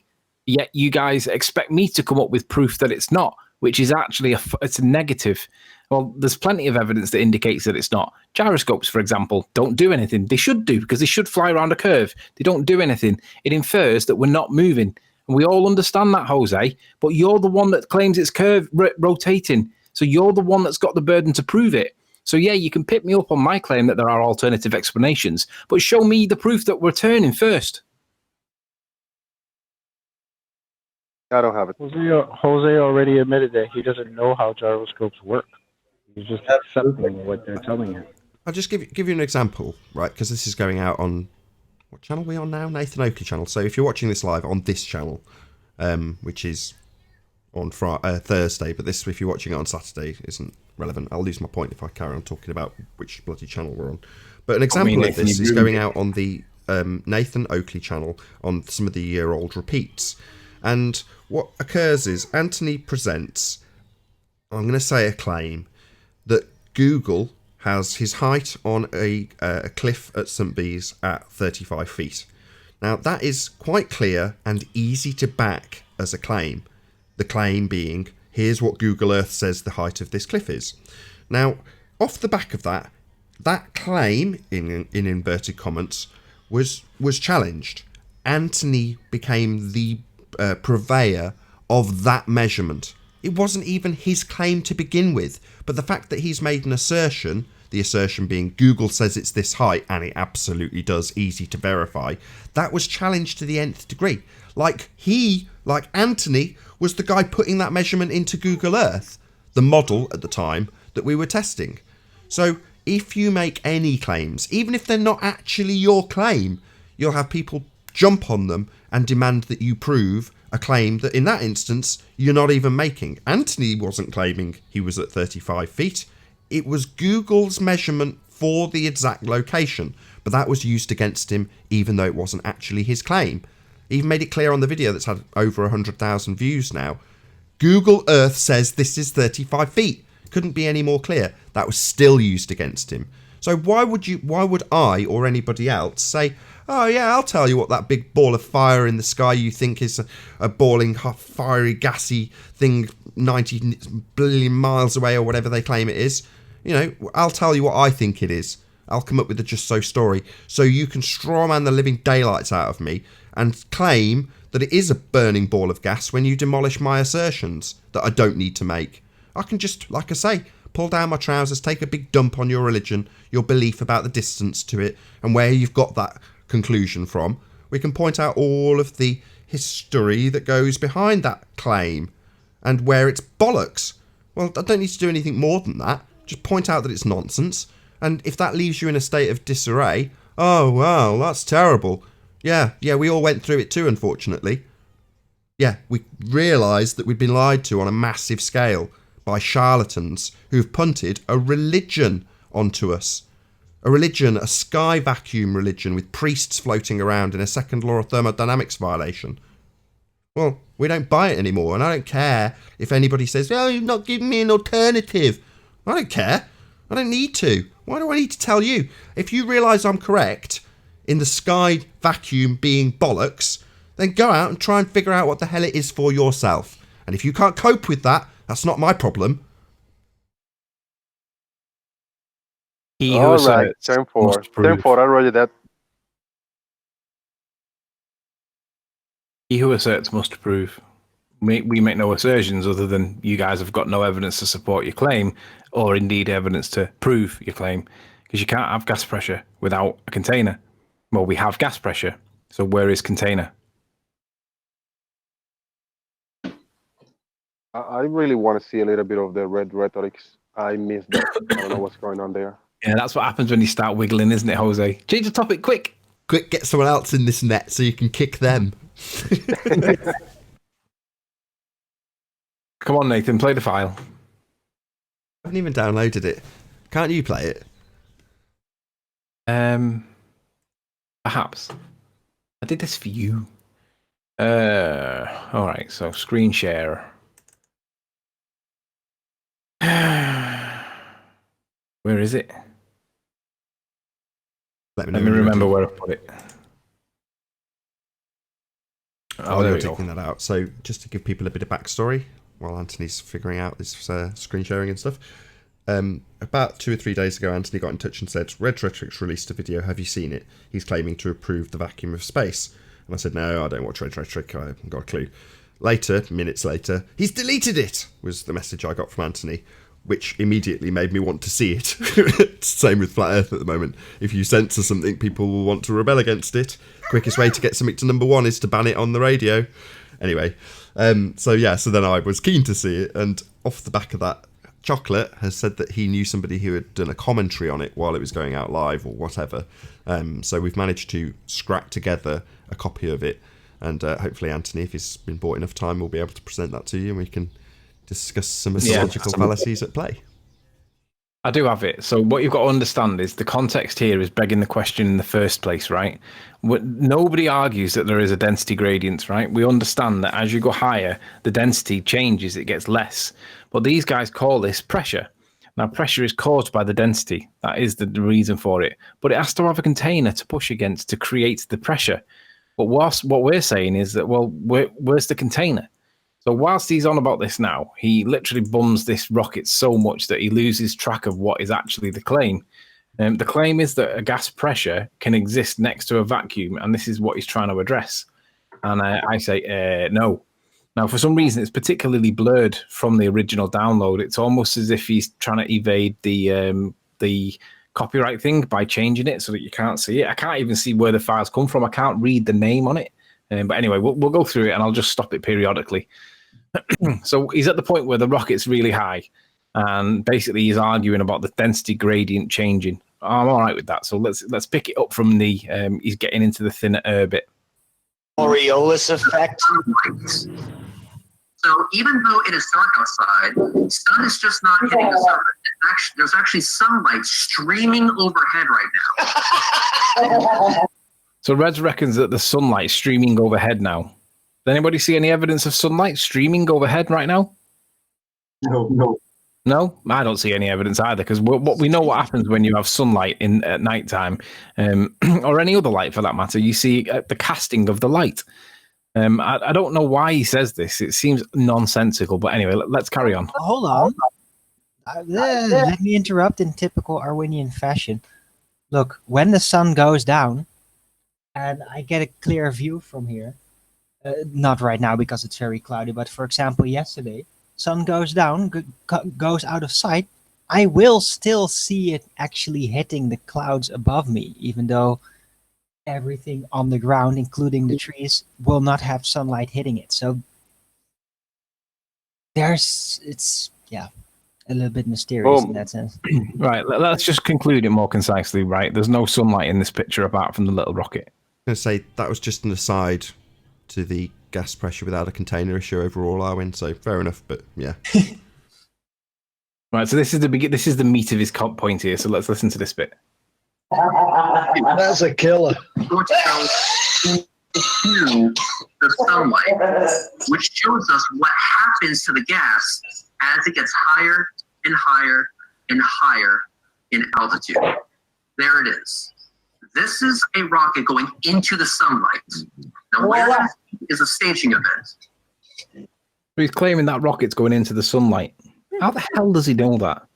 yet you guys expect me to come up with proof that it's not, which is actually it's a negative. Well, there's plenty of evidence that indicates that it's not. Gyroscopes, for example, don't do anything. They should do, because they should fly around a curve. They don't do anything. It infers that we're not moving. And we all understand that, Jose, but you're the one that claims it's rotating. So you're the one that's got the burden to prove it. So yeah, you can pick me up on my claim that there are alternative explanations, but show me the proof that we're turning first. I don't have it. Jose already admitted that he doesn't know how gyroscopes work. He's just accepting what they're telling him. I'll just give you an example, right? Because this is going out on... What channel are we on now? Nathan Oakley channel. So if you're watching this live on this channel, which is on Thursday, but this, if you're watching it on Saturday, isn't relevant. I'll lose my point if I carry on talking about which bloody channel we're on. But an example of this is going out on the Nathan Oakley channel on some of the year-old repeats. And what occurs is Anthony presents, I'm going to say a claim, that Google has his height on a cliff at St. Bees at 35 feet. Now, that is quite clear and easy to back as a claim. The claim being, here's what Google Earth says the height of this cliff is. Now, off the back of that claim, in inverted commas, was challenged. Anthony became the purveyor of that measurement. It wasn't even his claim to begin with, but the fact that he's made an assertion, the assertion being Google says it's this height, and it absolutely does, easy to verify, that was challenged to the nth degree. Like Anthony was the guy putting that measurement into Google Earth, the model at the time that we were testing. So if you make any claims, even if they're not actually your claim, you'll have people jump on them and demand that you prove a claim that in that instance you're not even making. Anthony wasn't claiming he was at 35 feet. It was Google's measurement for the exact location, but that was used against him even though it wasn't actually his claim. He even made it clear on the video that's had over 100,000 views now. Google Earth says this is 35 feet. Couldn't be any more clear. That was still used against him. So why would I or anybody else say, oh yeah, I'll tell you what that big ball of fire in the sky you think is a balling, fiery, gassy thing 90 billion miles away or whatever they claim it is. You know, I'll tell you what I think it is. I'll come up with a just so story so you can strawman the living daylights out of me and claim that it is a burning ball of gas when you demolish my assertions that I don't need to make. I can just, like I say, pull down my trousers, take a big dump on your religion, your belief about the distance to it, and where you've got that conclusion from. We can point out all of the history that goes behind that claim and where it's bollocks. Well, I don't need to do anything more than that. Just point out that it's nonsense. And if that leaves you in a state of disarray, oh, well, that's terrible. Yeah, we all went through it too, unfortunately. Yeah, we realised that we'd been lied to on a massive scale by charlatans who've punted a religion onto us. A religion, a sky vacuum religion with priests floating around in a second law of thermodynamics violation. Well, we don't buy it anymore, and I don't care if anybody says, oh, you've not given me an alternative. I don't care. I don't need to. Why do I need to tell you? If you realise I'm correct in the sky vacuum being bollocks, then go out and try and figure out what the hell it is for yourself. And if you can't cope with that, that's not my problem. All right, turn 4. Turn 4, I wrote that. He who asserts must prove. We make no assertions other than you guys have got no evidence to support your claim, or indeed evidence to prove your claim, because you can't have gas pressure without a container. Well, we have gas pressure, so where is container? I really want to see a little bit of the red rhetorics. I missed that. I don't know what's going on there. Yeah, that's what happens when you start wiggling, isn't it, Jose? Change the topic, quick! Quick, get someone else in this net so you can kick them. Come on, Nathan, play the file. I haven't even downloaded it. Can't you play it? Perhaps. I did this for you. All right, so screen share. Where is it? Let me remember where I put it. Oh, you're taking that out. So just to give people a bit of backstory while Anthony's figuring out this screen sharing and stuff. About 2 or 3 days ago, Anthony got in touch and said, Red Rhetoric's released a video. Have you seen it? He's claiming to have proved the vacuum of space. And I said, no, I don't watch Red Rhetoric. I haven't got a clue. Later, minutes later, he's deleted it, was the message I got from Anthony, which immediately made me want to see it. Same with Flat Earth at the moment. If you censor something, people will want to rebel against it. Quickest way to get something to number 1 is to ban it on the radio. Anyway, so then I was keen to see it, and off the back of that, Chocolate has said that he knew somebody who had done a commentary on it while it was going out live or whatever. So we've managed to scrap together a copy of it, and hopefully Anthony, if he's been bought enough time, will be able to present that to you, and we can discuss some logical fallacies at play. I do have it. So what you've got to understand is the context here is begging the question in the first place, right? Nobody argues that there is a density gradient, right? We understand that as you go higher, the density changes, it gets less. But these guys call this pressure. Now, pressure is caused by the density. That is the reason for it. But it has to have a container to push against to create the pressure. But what we're saying is that, well, where's the container? So whilst he's on about this now, he literally bums this rocket so much that he loses track of what is actually the claim. The claim is that a gas pressure can exist next to a vacuum, and this is what he's trying to address. And I say, no. Now, for some reason, it's particularly blurred from the original download. It's almost as if he's trying to evade the copyright thing by changing it so that you can't see it. I can't even see where the files come from. I can't read the name on it. But anyway, we'll go through it, and I'll just stop it periodically. So he's at the point where the rocket's really high, and basically he's arguing about the density gradient changing. I'm all right with that. So let's pick it up from the he's getting into the thinner air bit. Aureolus effect. So even though it is dark outside, the sun is just not hitting the surface. There's actually sunlight streaming overhead right now. So Reds reckons that the sunlight streaming overhead now. Does anybody see any evidence of sunlight streaming overhead right now? No. No, I don't see any evidence either, because we know what happens when you have sunlight at nighttime, or any other light for that matter. You see the casting of the light. I don't know why he says this. It seems nonsensical, but anyway, let's carry on. Hold on. Let me interrupt in typical Arwinian fashion. Look, when the sun goes down, and I get a clear view from here, not right now because it's very cloudy, but for example, yesterday, sun goes down, goes out of sight, I will still see it actually hitting the clouds above me, even though everything on the ground, including the trees, will not have sunlight hitting it. So it's a little bit mysterious in that sense. Right, let's just conclude it more concisely, right? There's no sunlight in this picture apart from the little rocket. I'm going to say that was just an aside to the gas pressure without a container issue overall, Arwin, so fair enough, but yeah. Right, so this is the meat of his point here, so let's listen to this bit. That's a killer. The sunlight, which shows us what happens to the gas as it gets higher and higher and higher in altitude. There it is. This is a rocket going into the sunlight. Now, where is a staging event? He's claiming that rocket's going into the sunlight. How the hell does he know that?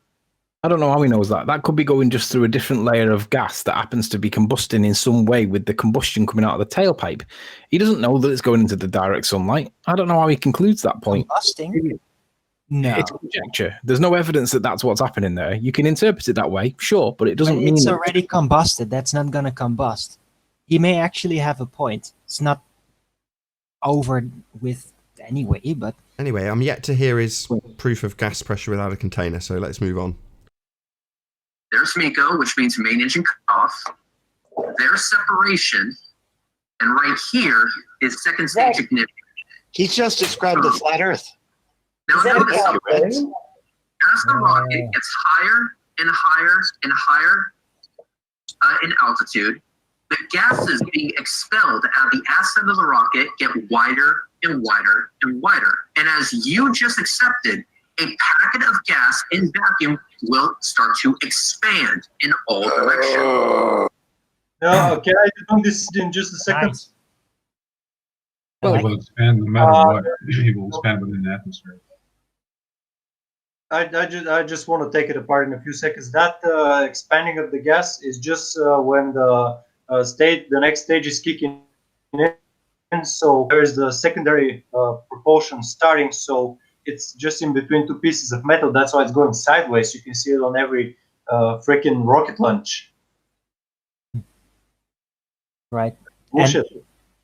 I don't know how he knows that. That could be going just through a different layer of gas that happens to be combusting in some way with the combustion coming out of the tailpipe. He doesn't know that it's going into the direct sunlight. I don't know how he concludes that point. Combusting? No. It's conjecture. There's no evidence that that's what's happening there. You can interpret it that way, sure, but it doesn't mean... It's already combusted. That's not going to combust. He may actually have a point. It's not over with anyway, but... Anyway, I'm yet to hear his proof of gas pressure without a container, so let's move on. There's MECO, which means main engine cutoff. There's separation. And right here is second stage ignition. He just described the flat Earth. Now notice, as the rocket gets higher and higher and higher in altitude, the gases being expelled at the ascent of the rocket get wider and wider and wider. And as you just accepted, a packet of gas in vacuum will start to expand in all directions. Can I do this in just a second? Nice. Well, it will expand no matter what. It will expand within the atmosphere. I just want to take it apart in a few seconds. That expanding of the gas is just when the next stage is kicking in. So there's the secondary propulsion starting. So it's just in between two pieces of metal. That's why it's going sideways. You can see it on every freaking rocket launch. Right. Bullshit.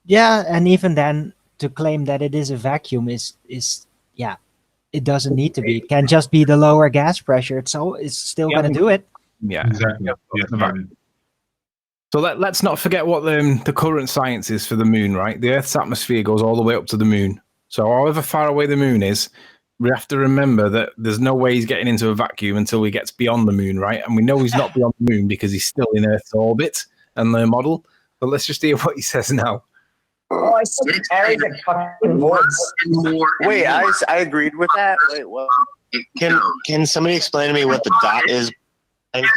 And even then, to claim that it is a vacuum is it doesn't need to be. It can just be the lower gas pressure. It's still going to do it. Yeah, exactly. So let's not forget what the current science is for the moon, right? The Earth's atmosphere goes all the way up to the moon. So however far away the moon is, we have to remember that there's no way he's getting into a vacuum until he gets beyond the moon, right? And we know he's not beyond the moon because he's still in Earth's orbit and the model. But let's just hear what he says now. Oh, I said carry the fucking voice. Wait, I agreed with that. Wait, what? Can somebody explain to me what the dot is? Hang on.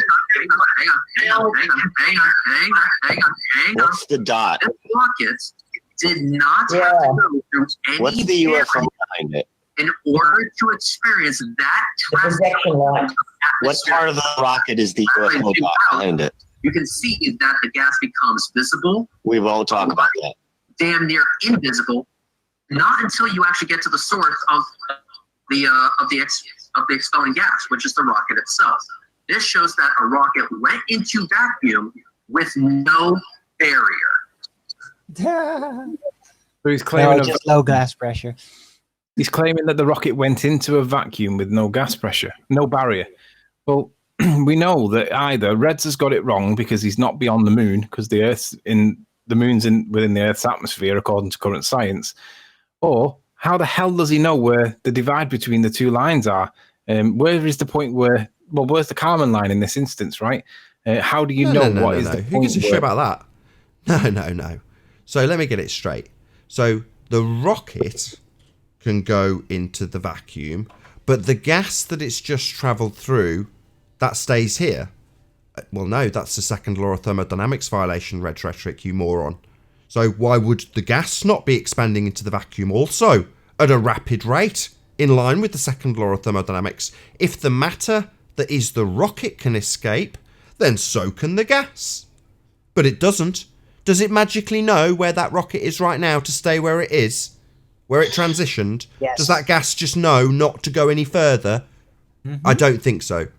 What's the dot? This rocket did not have to go through any What's the UFO behind it? in order to experience that drastic What part of the rocket is the UFO dot behind it? You can see that the gas becomes visible. We won't talk about that. Damn near invisible. Not until you actually get to the source of the expelling gas, which is the rocket itself. This shows that a rocket went into vacuum with no barrier. So he's claiming just low gas pressure. He's claiming that the rocket went into a vacuum with no gas pressure, no barrier. Well, we know that either Reds has got it wrong because he's not beyond the moon, because the moon's within the Earth's atmosphere according to current science, or how the hell does he know where the divide between the two lines are? Where is the point where's the Kármán line in this instance, right? How do you know what is the point? Who gives a shit about that? No. So let me get it straight. So the rocket can go into the vacuum, but the gas that it's just travelled through, that stays here. Well, no, that's the second law of thermodynamics violation, Red Rhetoric, you moron. So why would the gas not be expanding into the vacuum also at a rapid rate, in line with the second law of thermodynamics? If the matter that is the rocket can escape, then so can the gas. But it doesn't. Does it magically know where that rocket is right now to stay where it is? Where it transitioned? Yes. Does that gas just know not to go any further? Mm-hmm. I don't think so.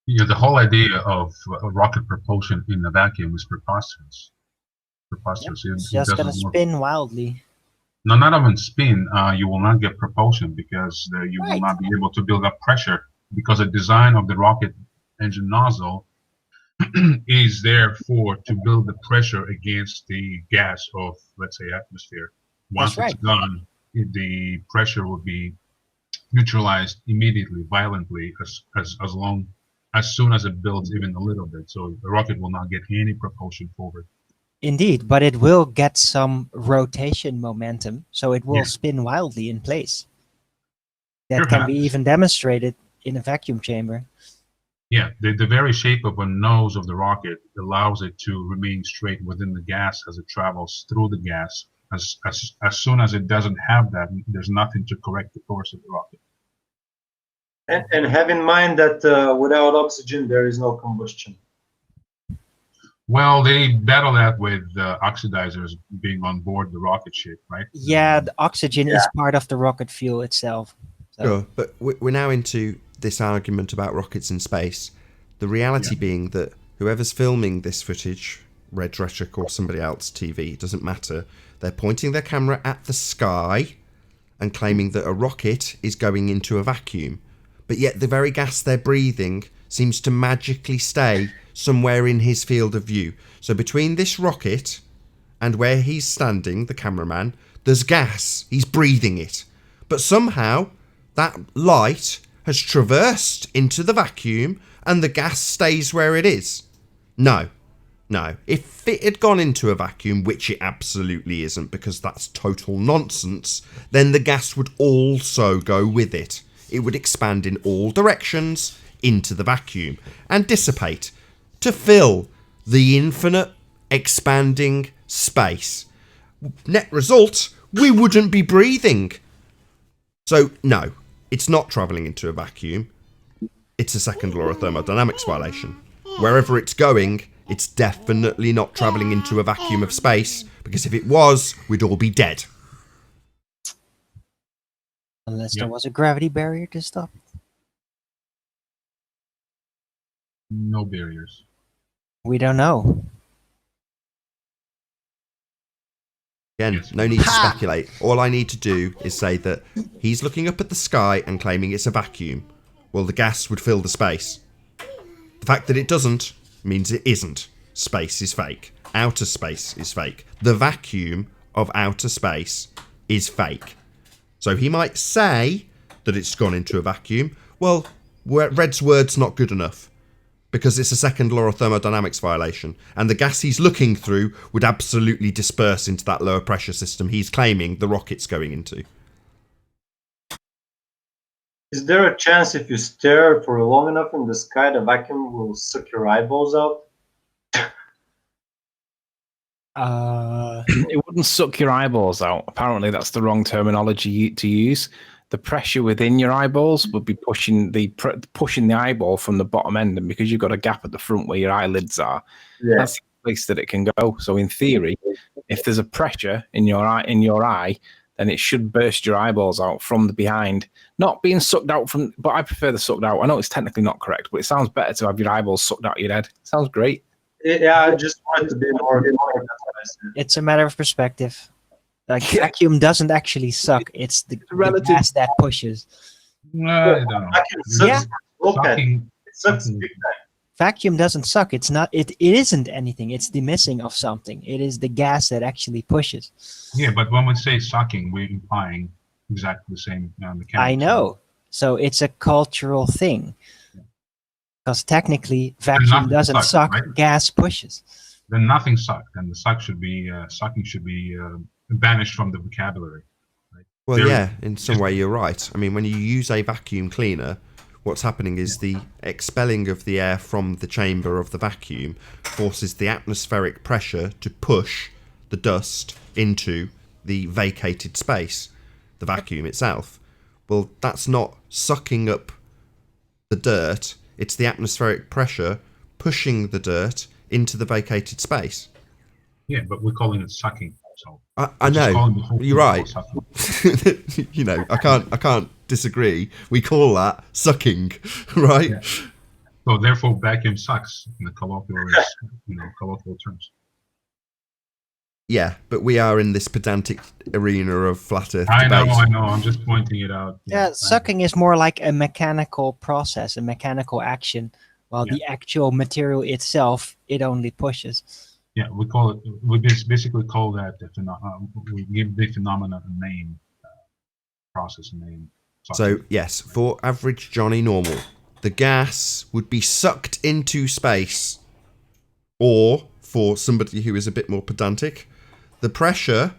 Yeah, the whole idea of rocket propulsion in the vacuum is preposterous. It's just going to spin wildly. No, not even spin. You will not get propulsion because you will not be able to build up pressure, because the design of the rocket engine nozzle is there to build the pressure against the gas of, let's say, atmosphere. Once it's gone, the pressure will be neutralized immediately, violently, as soon as it builds even a little bit. So the rocket will not get any propulsion forward. Indeed, but it will get some rotation momentum, so it will spin wildly in place. That can be even demonstrated in a vacuum chamber. Yeah, the very shape of a nose of the rocket allows it to remain straight within the gas as it travels through the gas. As soon as it doesn't have that, there's nothing to correct the course of the rocket. And have in mind that without oxygen, there is no combustion. Well, they battle that with oxidizers being on board the rocket ship, right? Yeah, the oxygen is part of the rocket fuel itself. So. Sure, but we're now into this argument about rockets in space. The reality being that whoever's filming this footage, Red Rhetoric or somebody else, TV, it doesn't matter, they're pointing their camera at the sky and claiming that a rocket is going into a vacuum. But yet the very gas they're breathing seems to magically stay somewhere in his field of view. So between this rocket and where he's standing, the cameraman, there's gas. He's breathing it. But somehow that light has traversed into the vacuum and the gas stays where it is. No. If it had gone into a vacuum, which it absolutely isn't because that's total nonsense, then the gas would also go with it. It would expand in all directions into the vacuum and dissipate to fill the infinite expanding space. Net result, we wouldn't be breathing. So no, it's not travelling into a vacuum. It's a second law of thermodynamics violation. Wherever it's going, it's definitely not travelling into a vacuum of space, because if it was, we'd all be dead. Unless there was a gravity barrier to stop it. No barriers. We don't know. Again, no need to speculate. All I need to do is say that he's looking up at the sky and claiming it's a vacuum. Well, the gas would fill the space. The fact that it doesn't means it isn't. Space is fake. Outer space is fake. The vacuum of outer space is fake. So he might say that it's gone into a vacuum. Well, Red's word's not good enough, because it's a second law of thermodynamics violation, and the gas he's looking through would absolutely disperse into that lower pressure system he's claiming the rocket's going into. Is there a chance if you stare for long enough in the sky, the vacuum will suck your eyeballs out? It wouldn't suck your eyeballs out. Apparently, that's the wrong terminology to use. The pressure within your eyeballs would be pushing the eyeball from the bottom end, and because you've got a gap at the front where your eyelids are, that's the place that it can go. So, in theory, if there's a pressure in your eye, then it should burst your eyeballs out from the behind, not being sucked out from. But I prefer the sucked out. I know it's technically not correct, but it sounds better to have your eyeballs sucked out of your head. It sounds great. Yeah, I just wanted to be more. It's a matter of perspective. Like vacuum doesn't actually suck. It's the gas that pushes. I don't know. Yeah. Sucking. It sucks big time. Vacuum doesn't suck. It's not. It isn't anything. It's the missing of something. It is the gas that actually pushes. Yeah, but when we say sucking, we're implying exactly the same mechanics. I know. So it's a cultural thing. Because technically, vacuum doesn't suck. Right? Gas pushes. Then nothing sucked. Then the sucking should be banished from the vocabulary. Right? Well, yeah, in some way you're right. I mean, when you use a vacuum cleaner, what's happening is the expelling of the air from the chamber of the vacuum forces the atmospheric pressure to push the dust into the vacated space, the vacuum itself. Well, that's not sucking up the dirt. It's the atmospheric pressure pushing the dirt into the vacated space. Yeah, but we're calling it sucking. So I know. You're right. You know, I can't disagree. We call that sucking, right? Yeah. So therefore, vacuum sucks in the colloquial terms. Yeah, but we are in this pedantic arena of flat Earth I debate. know. I'm just pointing it out. Yeah, sucking is more like a mechanical process, a mechanical action, while the actual material itself, it only pushes. Yeah, we call it. We basically call that we give the phenomenon a name, process name. So yes, for average Johnny Normal, the gas would be sucked into space, or for somebody who is a bit more pedantic, the pressure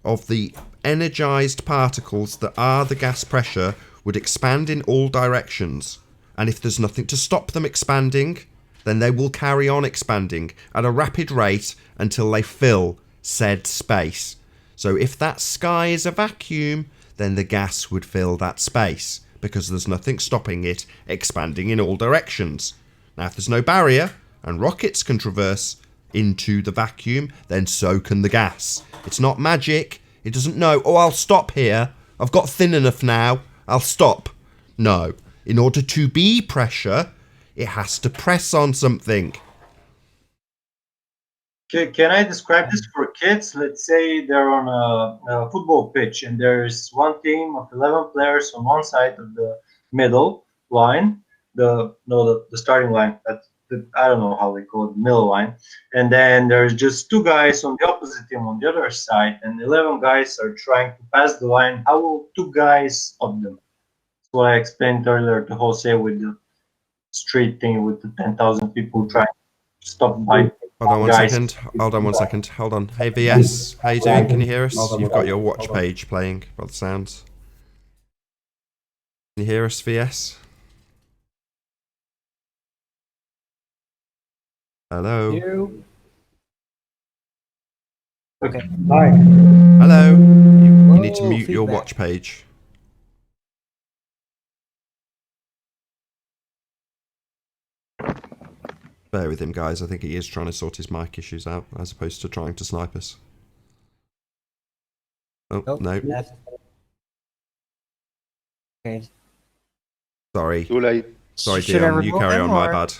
of the energized particles that are the gas pressure would expand in all directions, and if there's nothing to stop them expanding, then they will carry on expanding at a rapid rate until they fill said space. So if that sky is a vacuum, then the gas would fill that space, because there's nothing stopping it expanding in all directions. Now, if there's no barrier, and rockets can traverse into the vacuum, then so can the gas. It's not magic. It doesn't know, oh, I'll stop here. I've got thin enough now. I'll stop. No. In order to be pressure, it has to press on something. Can I describe this for kids? Let's say they're on a football pitch and there's one team of 11 players on one side of the middle line, the starting line. I don't know how they call it, middle line. And then there's just two guys on the opposite team on the other side, and 11 guys are trying to pass the line. How will two guys stop them? That's what I explained earlier to Jose with the street thing with the 10,000 people trying to stop by. Hold on one second. Hold on. Hey VS, how you doing? Can you hear us? You've got your watch page playing by the sounds. Can you hear us, VS? Hello. Okay. Hi. Hello. You need to mute your watch page. Bear with him, guys. I think he is trying to sort his mic issues out, as opposed to trying to snipe us. Oh, no. Left. Okay. Sorry. Too late. Sorry, Should I Dion. You remove carry him, on, my or- bad.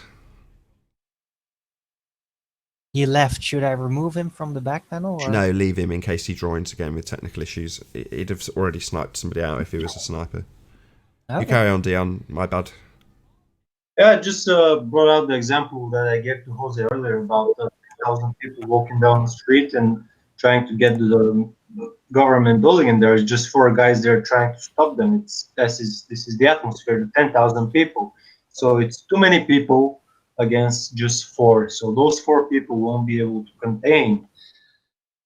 He left. Should I remove him from the back panel? Or? No, leave him in case he joins again with technical issues. He'd have already sniped somebody out if he was a sniper. Okay. You carry on, Dion. My bad. Yeah, I just brought out the example that I gave to Jose earlier about 1,000 people walking down the street and trying to get to the government building, and there's just 4 guys there trying to stop them. This is the atmosphere, the 10,000 people. So it's too many people against just 4. So those 4 people won't be able to contain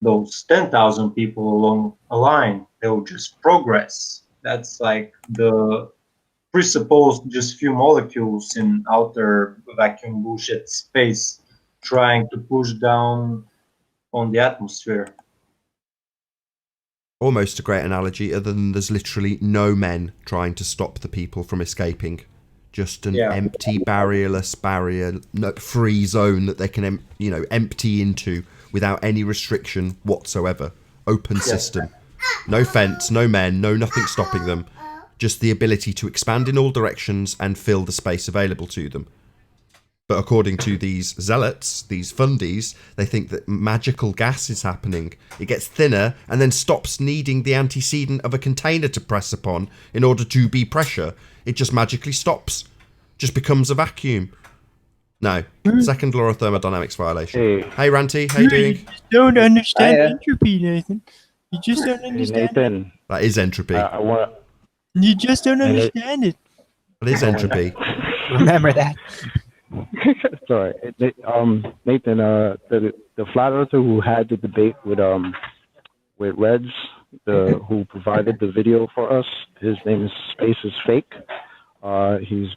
those 10,000 people along a line. They'll just progress. That's like the presupposed just few molecules in outer vacuum bullshit space trying to push down on the atmosphere. Almost a great analogy, other than there's literally no men trying to stop the people from escaping. Just an empty, barrierless, free zone that they can, empty into without any restriction whatsoever. Open system. No fence, no men, no nothing stopping them. Just the ability to expand in all directions and fill the space available to them. But according to these zealots, these fundies, they think that magical gas is happening. It gets thinner and then stops needing the antecedent of a container to press upon in order to be pressure. It just magically stops. Just becomes a vacuum. No. Second law of thermodynamics violation. Hey Ranty, how you doing? You just don't understand entropy, Nathan. You just don't understand Nathan. That is entropy. You just don't understand it. That is entropy. Remember that. Sorry, Nathan. The flat earther who had the debate with Reds, who provided the video for us. His name is Space is Fake. He's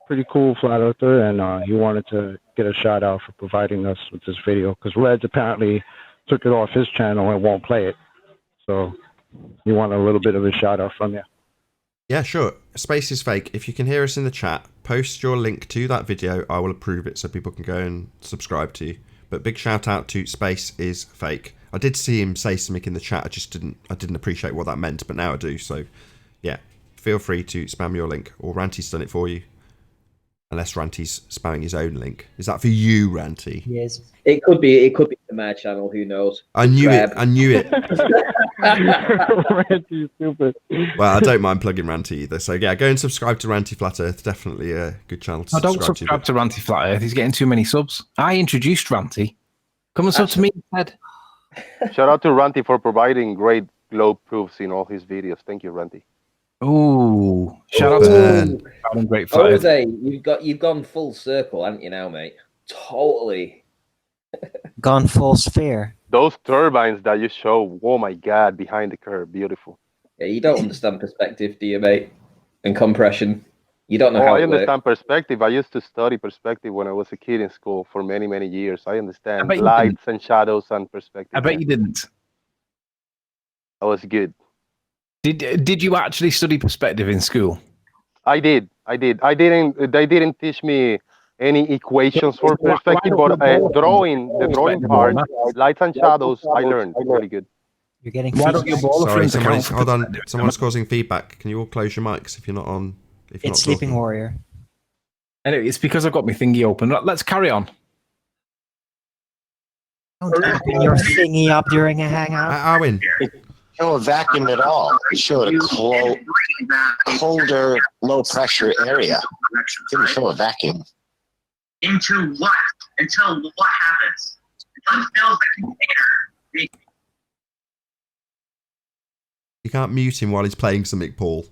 pretty cool flat earther, and he wanted to get a shout out for providing us with this video because Reds apparently took it off his channel and won't play it. So he wanted a little bit of a shout out from you. Yeah, sure. Space is Fake. If you can hear us in the chat, post your link to that video. I will approve it so people can go and subscribe to you. But big shout out to Space is Fake. I did see him say something in the chat. I didn't appreciate what that meant, but now I do. So yeah, feel free to spam your link, or Ranty's done it for you. Unless Ranty's spamming his own link. Is that for you, Ranty? Yes. It could be the Mad channel, who knows? I knew it. Ranty's stupid. Well, I don't mind plugging Ranty either. So yeah, go and subscribe to Ranty Flat Earth. Definitely a good channel to subscribe to. Don't subscribe to Ranty Flat Earth. He's getting too many subs. I introduced Ranty. Come and sub to me instead. Shout out to Ranty for providing great globe proofs in all his videos. Thank you, Ranty. Ooh, shout out to great flat earth. Jose, you've gone full circle, haven't you now, mate? Totally. Gone full sphere. Those turbines that you show, oh my god, behind the curve, beautiful. Yeah, you don't understand perspective, do you, mate? And compression. You don't know how I it understand perspective. I used to study perspective when I was a kid in school for many, many years. I understand lights and shadows and perspective. I bet you didn't. That was good. Did you actually study perspective in school? I did. They didn't teach me any equations for perspective, but the drawing part, lights and shadows, I learned really good. You're getting Why don't you ball Sorry, hold on. Someone's causing feedback. Can you all close your mics if you're not on? It's Sleeping Warrior. Anyway, it's because I've got my thingy open. Let's carry on. Don't open your thingy up during a hangout. Arwin. Show a vacuum at all. It showed a colder, low pressure area. Didn't show a vacuum. Into what? Until what happens? Until the container. You can't mute him while he's playing something, Paul.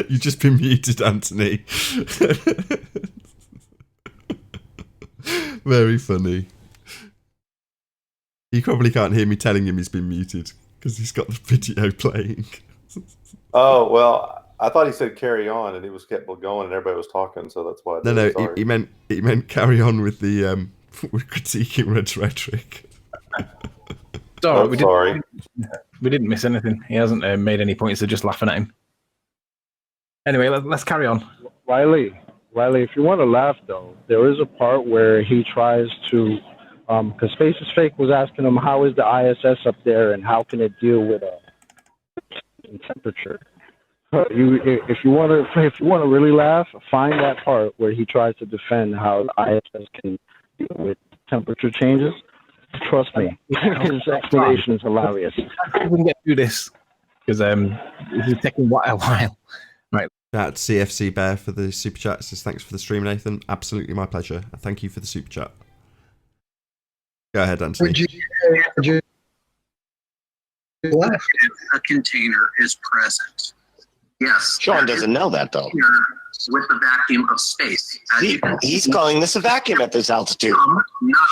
You've just been muted, Anthony. Very funny. He probably can't hear me telling him he's been muted because he's got the video playing. Oh, well, I thought he said carry on and it was kept going and everybody was talking, so that's why. No, he meant carry on with the with critiquing Red's rhetoric. Sorry, we didn't miss anything. He hasn't made any points. They're just laughing at him. Anyway, let's carry on. Riley, if you want to laugh though, there is a part where he tries to. Because Space is Fake was asking him how is the ISS up there and how can it deal with temperature. If you want to really laugh, find that part where he tries to defend how the ISS can deal with temperature changes. Trust me, his explanation is hilarious. We can get through this because this is taking quite a while. Right. That's CFC Bear for the super chat. Says thanks for the stream, Nathan. Absolutely my pleasure. Thank you for the super chat. Go ahead, Anthony. A container is present. Yes. Sean doesn't know that though. With the vacuum of space. He's calling this a vacuum at this altitude.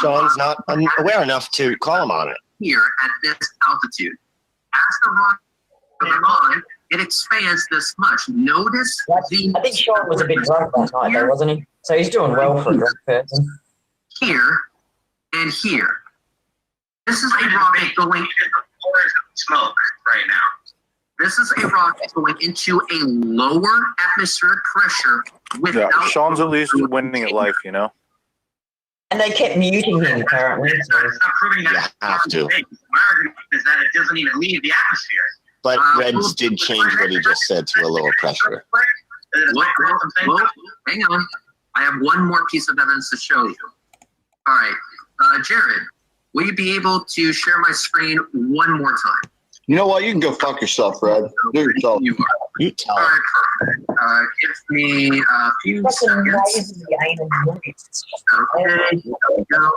Sean's not aware enough to call him on it. Here at this altitude. As the rock goes on, it expands this much. Notice I think Sean was a bit drunk last night, though, wasn't he? So he's doing well for a drunk person. Here and here. This is a rocket going smoke right now. This is a rocket going into a lower atmospheric pressure without... Yeah, Sean's at least winning at life, you know? And they kept muting him, apparently. It's not proving that have to. My argument is that it doesn't even leave the atmosphere. But Reds did change what he just said to a lower pressure. Well, hang on. I have one more piece of evidence to show you. All right, Jared, will you be able to share my screen one more time? You know what? You can go fuck yourself, Fred. Do it yourself. You tell. All right, perfect. Give me a few seconds. Okay, there we go.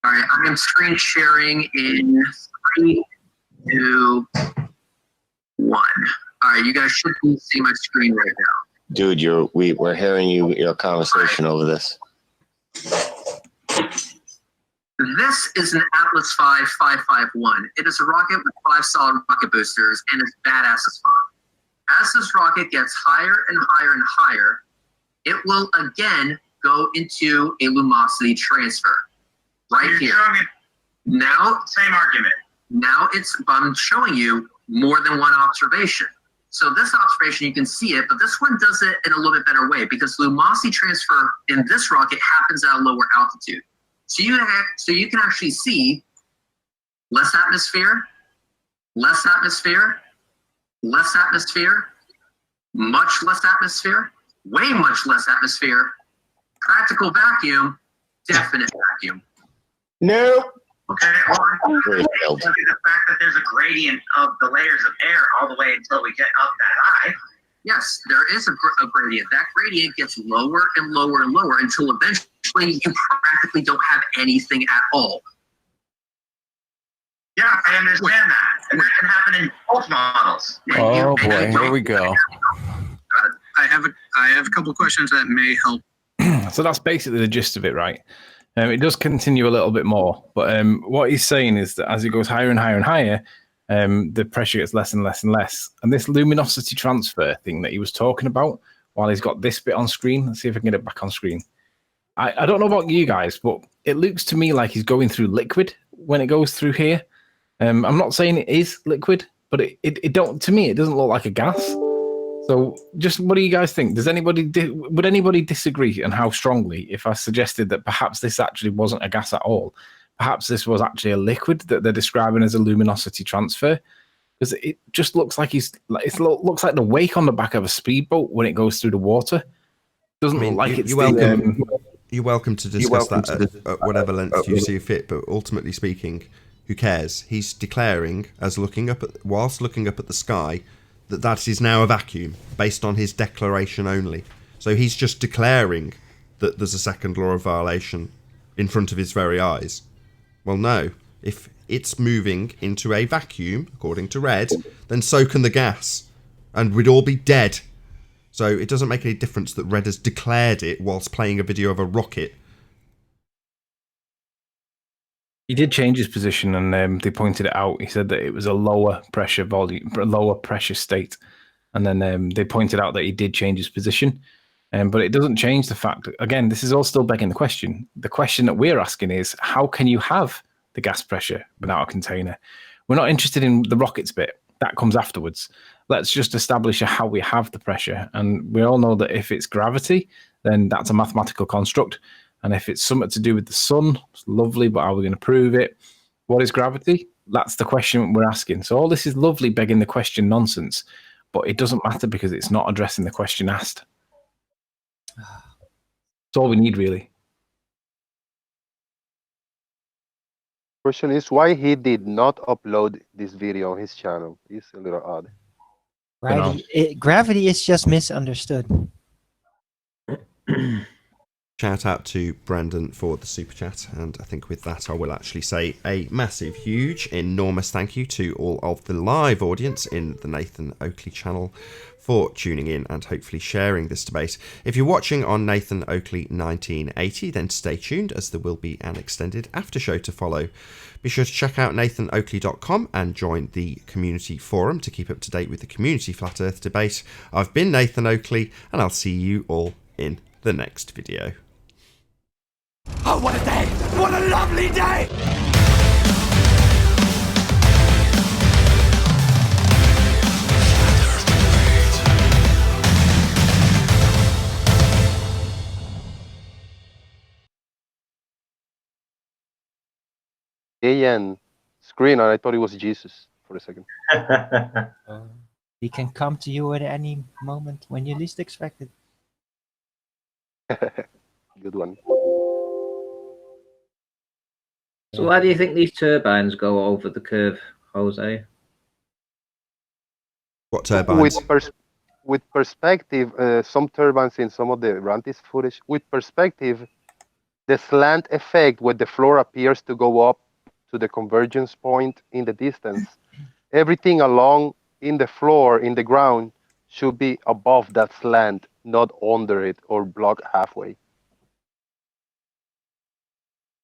All right, I am screen sharing in 3, 2, 1. All right, you guys should see my screen right now. Dude, we're hearing your conversation over this. This is an Atlas V 551. It is a rocket with 5 solid rocket boosters, and it's badass as fuck. As this rocket gets higher and higher and higher, it will again go into a luminosity transfer. Right here. Now, same argument. Now I'm showing you more than one observation. So this observation, you can see it, but this one does it in a little bit better way because luminosity transfer in this rocket happens at a lower altitude. So you can actually see less atmosphere, less atmosphere, less atmosphere, much less atmosphere, way much less atmosphere, practical vacuum, definite vacuum. No. Okay, well, Very failed. The fact that there's a gradient of the layers of air all the way until we get up that high. Yes, there is a gradient. That gradient gets lower and lower and lower until eventually you practically don't have anything at all. Yeah, I understand that. And that can happen in both models. Oh boy, here we go. I have a couple questions that may help. So that's basically the gist of it, right? It does continue a little bit more, but what he's saying is that as it goes higher and higher and higher, the pressure gets less and less and less. And this luminosity transfer thing that he was talking about, while he's got this bit on screen, let's see if I can get it back on screen. I don't know about you guys, but it looks to me like he's going through liquid when it goes through here. I'm not saying it is liquid, but it don't, to me, it doesn't look like a gas. So just what do you guys think? Would anybody disagree, and how strongly, if I suggested that perhaps this actually wasn't a gas at all? Perhaps this was actually a liquid that they're describing as a luminosity transfer? Because it just looks like it looks like the wake on the back of a speedboat when it goes through the water. Doesn't look like it's you're welcome to discuss that at whatever length you see fit, but ultimately speaking, who cares? He's declaring, whilst looking up at the sky, that is now a vacuum, based on his declaration only. So he's just declaring that there's a second law of violation in front of his very eyes. Well, no. If it's moving into a vacuum, according to Red, then so can the gas. And we'd all be dead. So it doesn't make any difference that Red has declared it whilst playing a video of a rocket. He did change his position, and they pointed it out. He said that it was a lower pressure volume, a lower pressure state, and then they pointed out that he did change his position. But it doesn't change the fact that, again, this is all still begging the question. The question that we're asking is, how can you have the gas pressure without a container? We're not interested in the rockets bit. That comes afterwards. Let's just establish how we have the pressure. And we all know that if it's gravity, then that's a mathematical construct. And if it's something to do with the sun, it's lovely, but are we going to prove it? What is gravity? That's the question we're asking. So all this is lovely begging the question nonsense, but it doesn't matter because it's not addressing the question asked. That's all we need, really. Question is why he did not upload this video on his channel. It's a little odd. Gravity is just misunderstood. Shout out to Brandon for the super chat, and I think with that I will actually say a massive, huge, enormous thank you to all of the live audience in the Nathan Oakley channel for tuning in and hopefully sharing this debate. If you're watching on Nathan Oakley 1980, then stay tuned as there will be an extended after show to follow. Be sure to check out nathanoakley.com and join the community forum to keep up to date with the community flat earth debate. I've been Nathan Oakley, and I'll see you all in the next video. Oh, what a day! What a lovely day! AN screen, and I thought it was Jesus for a second. He can come to you at any moment when you least expect it. Good one. So why do you think these turbines go over the curve, Jose? What turbines? With perspective, some turbines in some of the Rantis footage, with perspective, the slant effect where the floor appears to go up to the convergence point in the distance, everything along in the floor, in the ground, should be above that slant, not under it or blocked halfway.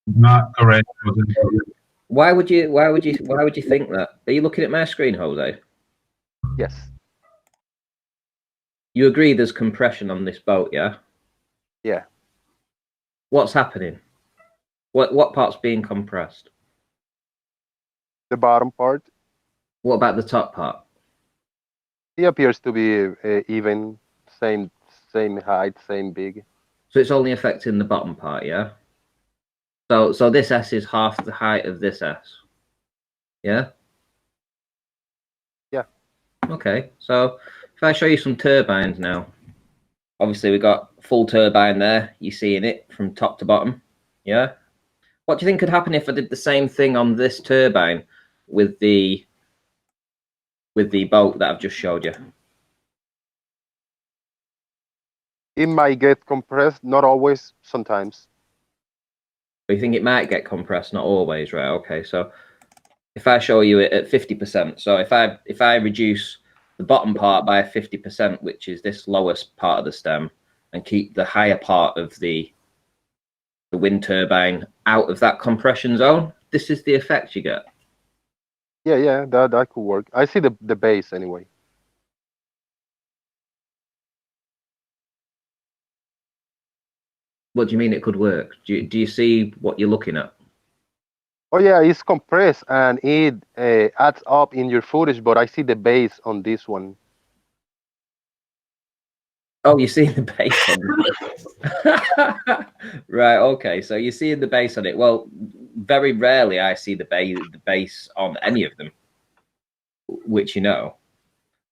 Not correct. Why would you think that? Are you looking at my screen, Jose? Yes. You agree there's compression on this boat, yeah? Yeah. What's happening? What part's being compressed? The bottom part. What about the top part? He appears to be even, same height, same big. So it's only affecting the bottom part, yeah? So this S is half the height of this S. Yeah? Yeah. Okay, so if I show you some turbines now, obviously we got full turbine there. You're seeing it from top to bottom. Yeah? What do you think could happen if I did the same thing on this turbine with the boat that I've just showed you? It might get compressed, not always, sometimes. You think it might get compressed, not always, right? Okay, so if I show you it at 50%, so if I reduce the bottom part by 50%, which is this lowest part of the stem, and keep the higher part of the wind turbine out of that compression zone, this is the effect you get. Yeah, that could work. I see the base anyway. What do you mean it could work? Do you see what you're looking at? Oh yeah, it's compressed and it adds up in your footage, but I see the base on this one. Oh, you see the base on it. Right, okay. So you're seeing the base on it. Well, very rarely I see the base on any of them, which you know.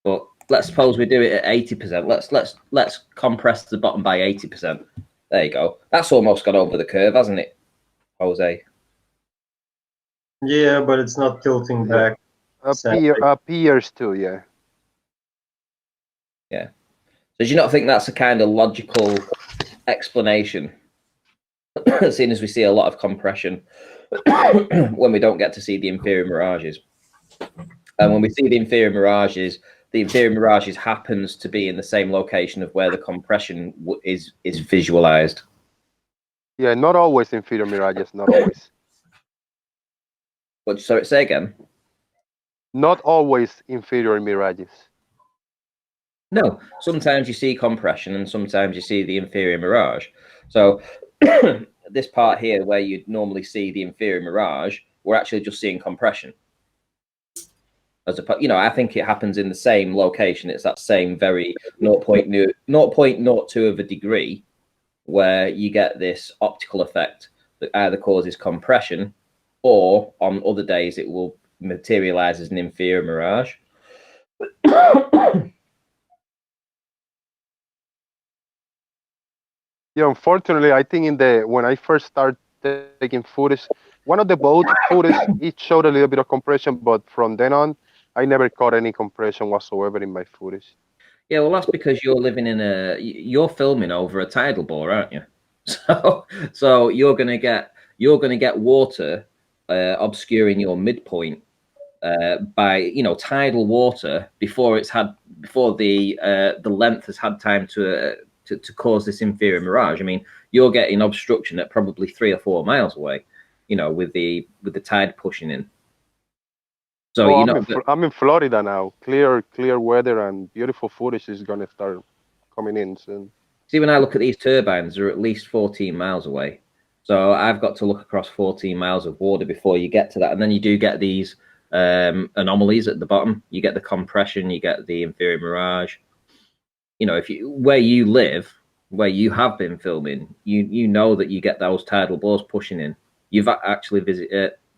But let's suppose we do it at 80%. Let's compress the bottom by 80%. There you go. That's almost got over the curve, hasn't it, Jose? Yeah, but it's not tilting back. Appears to, yeah. Yeah. So do you not think that's a kind of logical explanation, seeing as we see a lot of compression when we don't get to see the inferior mirages? And when we see the inferior mirages happens to be in the same location of where the compression is visualized. Yeah, not always inferior mirages, not always. What? Sorry, say again. Not always inferior mirages. No, sometimes you see compression and sometimes you see the inferior mirage. So this part here where you'd normally see the inferior mirage, we're actually just seeing compression. As a, I think it happens in the same location. It's that same very 0.02 of a degree where you get this optical effect that either causes compression or on other days it will materialize as an inferior mirage. Yeah, unfortunately, I think when I first started taking footage, one of the boat footage, it showed a little bit of compression, but from then on, I never caught any compression whatsoever in my footage. Yeah, well, that's because you're filming over a tidal bore, aren't you? So you're gonna get water obscuring your midpoint by tidal water before the length has had time to cause this inferior mirage. I mean, you're getting obstruction at probably 3 or 4 miles away, with the tide pushing in. So I'm in Florida now. Clear weather and beautiful footage is gonna start coming in soon. See, when I look at these turbines, they're at least 14 miles away. So I've got to look across 14 miles of water before you get to that. And then you do get these anomalies at the bottom. You get the compression, you get the inferior mirage. Where you live, where you have been filming, you know that you get those tidal bores pushing in. You've actually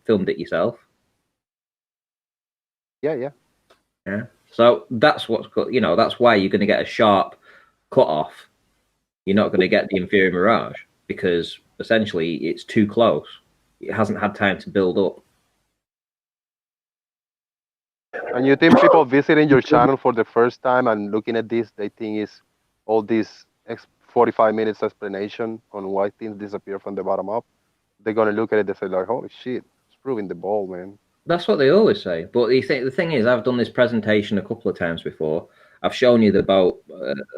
filmed it yourself. Yeah. So that's that's why you're going to get a sharp cut off you're not going to get the inferior mirage because essentially it's too close. It hasn't had time to build up. And you think people visiting your channel for the first time and looking at this, they think it's all this 45 minutes explanation on why things disappear from the bottom up? They're gonna look at it and say like, "Holy shit, it's proving the ball, man." That's what they always say. But the thing is, I've done this presentation a couple of times before. I've shown you the boat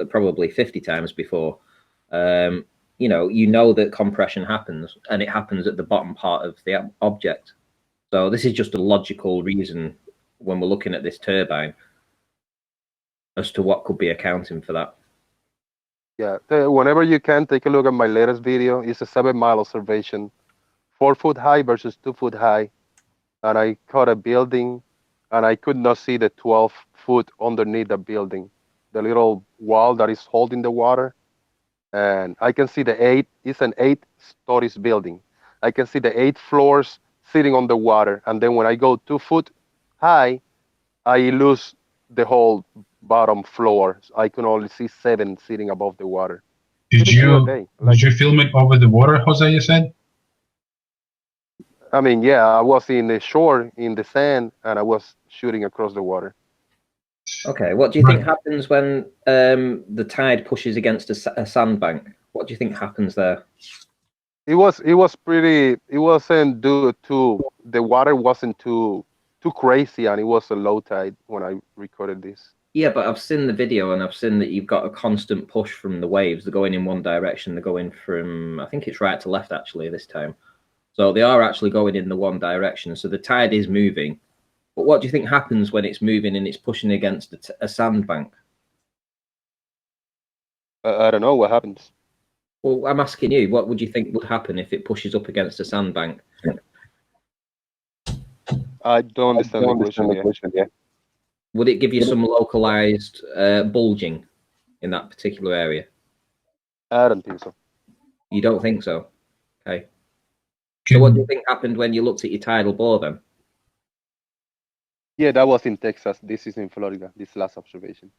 probably 50 times before. You know that compression happens, and it happens at the bottom part of the object. So this is just a logical reason when we're looking at this turbine as to what could be accounting for that. Yeah, whenever you can, take a look at my latest video. It's a 7-mile observation, 4 foot high versus 2 foot high. And I caught a building, and I could not see the 12 foot underneath the building, the little wall that is holding the water. And I can see it's an 8 stories building. I can see the 8 floors sitting on the water. And then when I go 2 foot high, I lose the whole bottom floor. I can only see 7 sitting above the water. Did you film it over the water, Jose, you said? I mean, yeah, I was in the shore, in the sand, and I was shooting across the water. Okay, what do you think happens when the tide pushes against a sandbank? What do you think happens there? It wasn't due to, the water wasn't too crazy, and it was a low tide when I recorded this. Yeah, but I've seen the video, and I've seen that you've got a constant push from the waves. They're going in one direction. They're going from, I think it's right to left, actually, this time. So they are actually going in the one direction. So the tide is moving. But what do you think happens when it's moving and it's pushing against a sandbank? I don't know what happens. Well, I'm asking you, what would you think would happen if it pushes up against a sandbank? I don't understand the question yet. Would it give you some localized bulging in that particular area? I don't think so. You don't think so? Okay. So what do you think happened when you looked at your tidal bore then? Yeah, that was in Texas. This is in Florida, this last observation.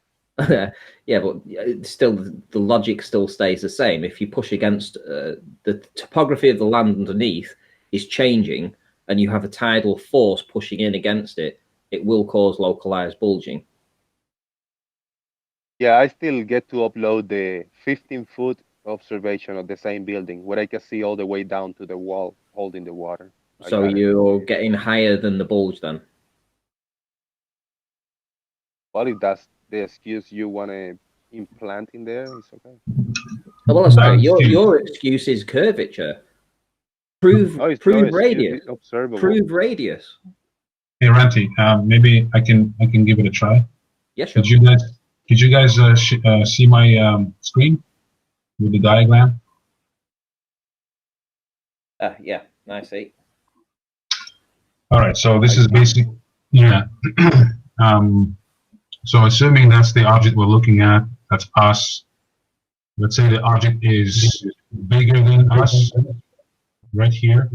Yeah, but still, the logic still stays the same. If you push against the topography of the land underneath is changing, and you have a tidal force pushing in against it, it will cause localized bulging. Yeah, I still get to upload the 15-foot observation of the same building, where I can see all the way down to the wall holding the water. So you're getting higher than the bulge then? Well, if that's the excuse you want to implant in there, it's okay. Oh, well, sorry, your excuse is curvature. Prove radius. Prove radius. Hey, Ranty, maybe I can give it a try. Yeah, sure. Did you guys see my screen with the diagram? Yeah, I see. All right, so this is basic. Yeah. So assuming that's the object we're looking at, that's us. Let's say the object is bigger than us, right here.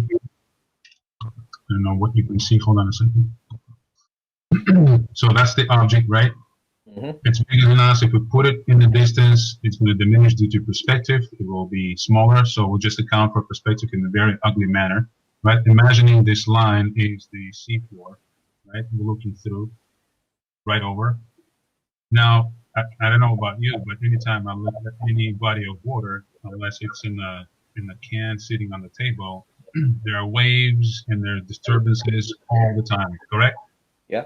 I don't know what you can see. Hold on a second. So that's the object, right? It's bigger than us. If we put it in the distance, it's going to diminish due to perspective. It will be smaller. So we'll just account for perspective in a very ugly manner, right? Imagining this line is the seafloor, right? We're looking through, right over. Now, I don't know about you, but anytime I look at any body of water, unless it's in a can sitting on the table, there are waves and there are disturbances all the time, correct? Yeah.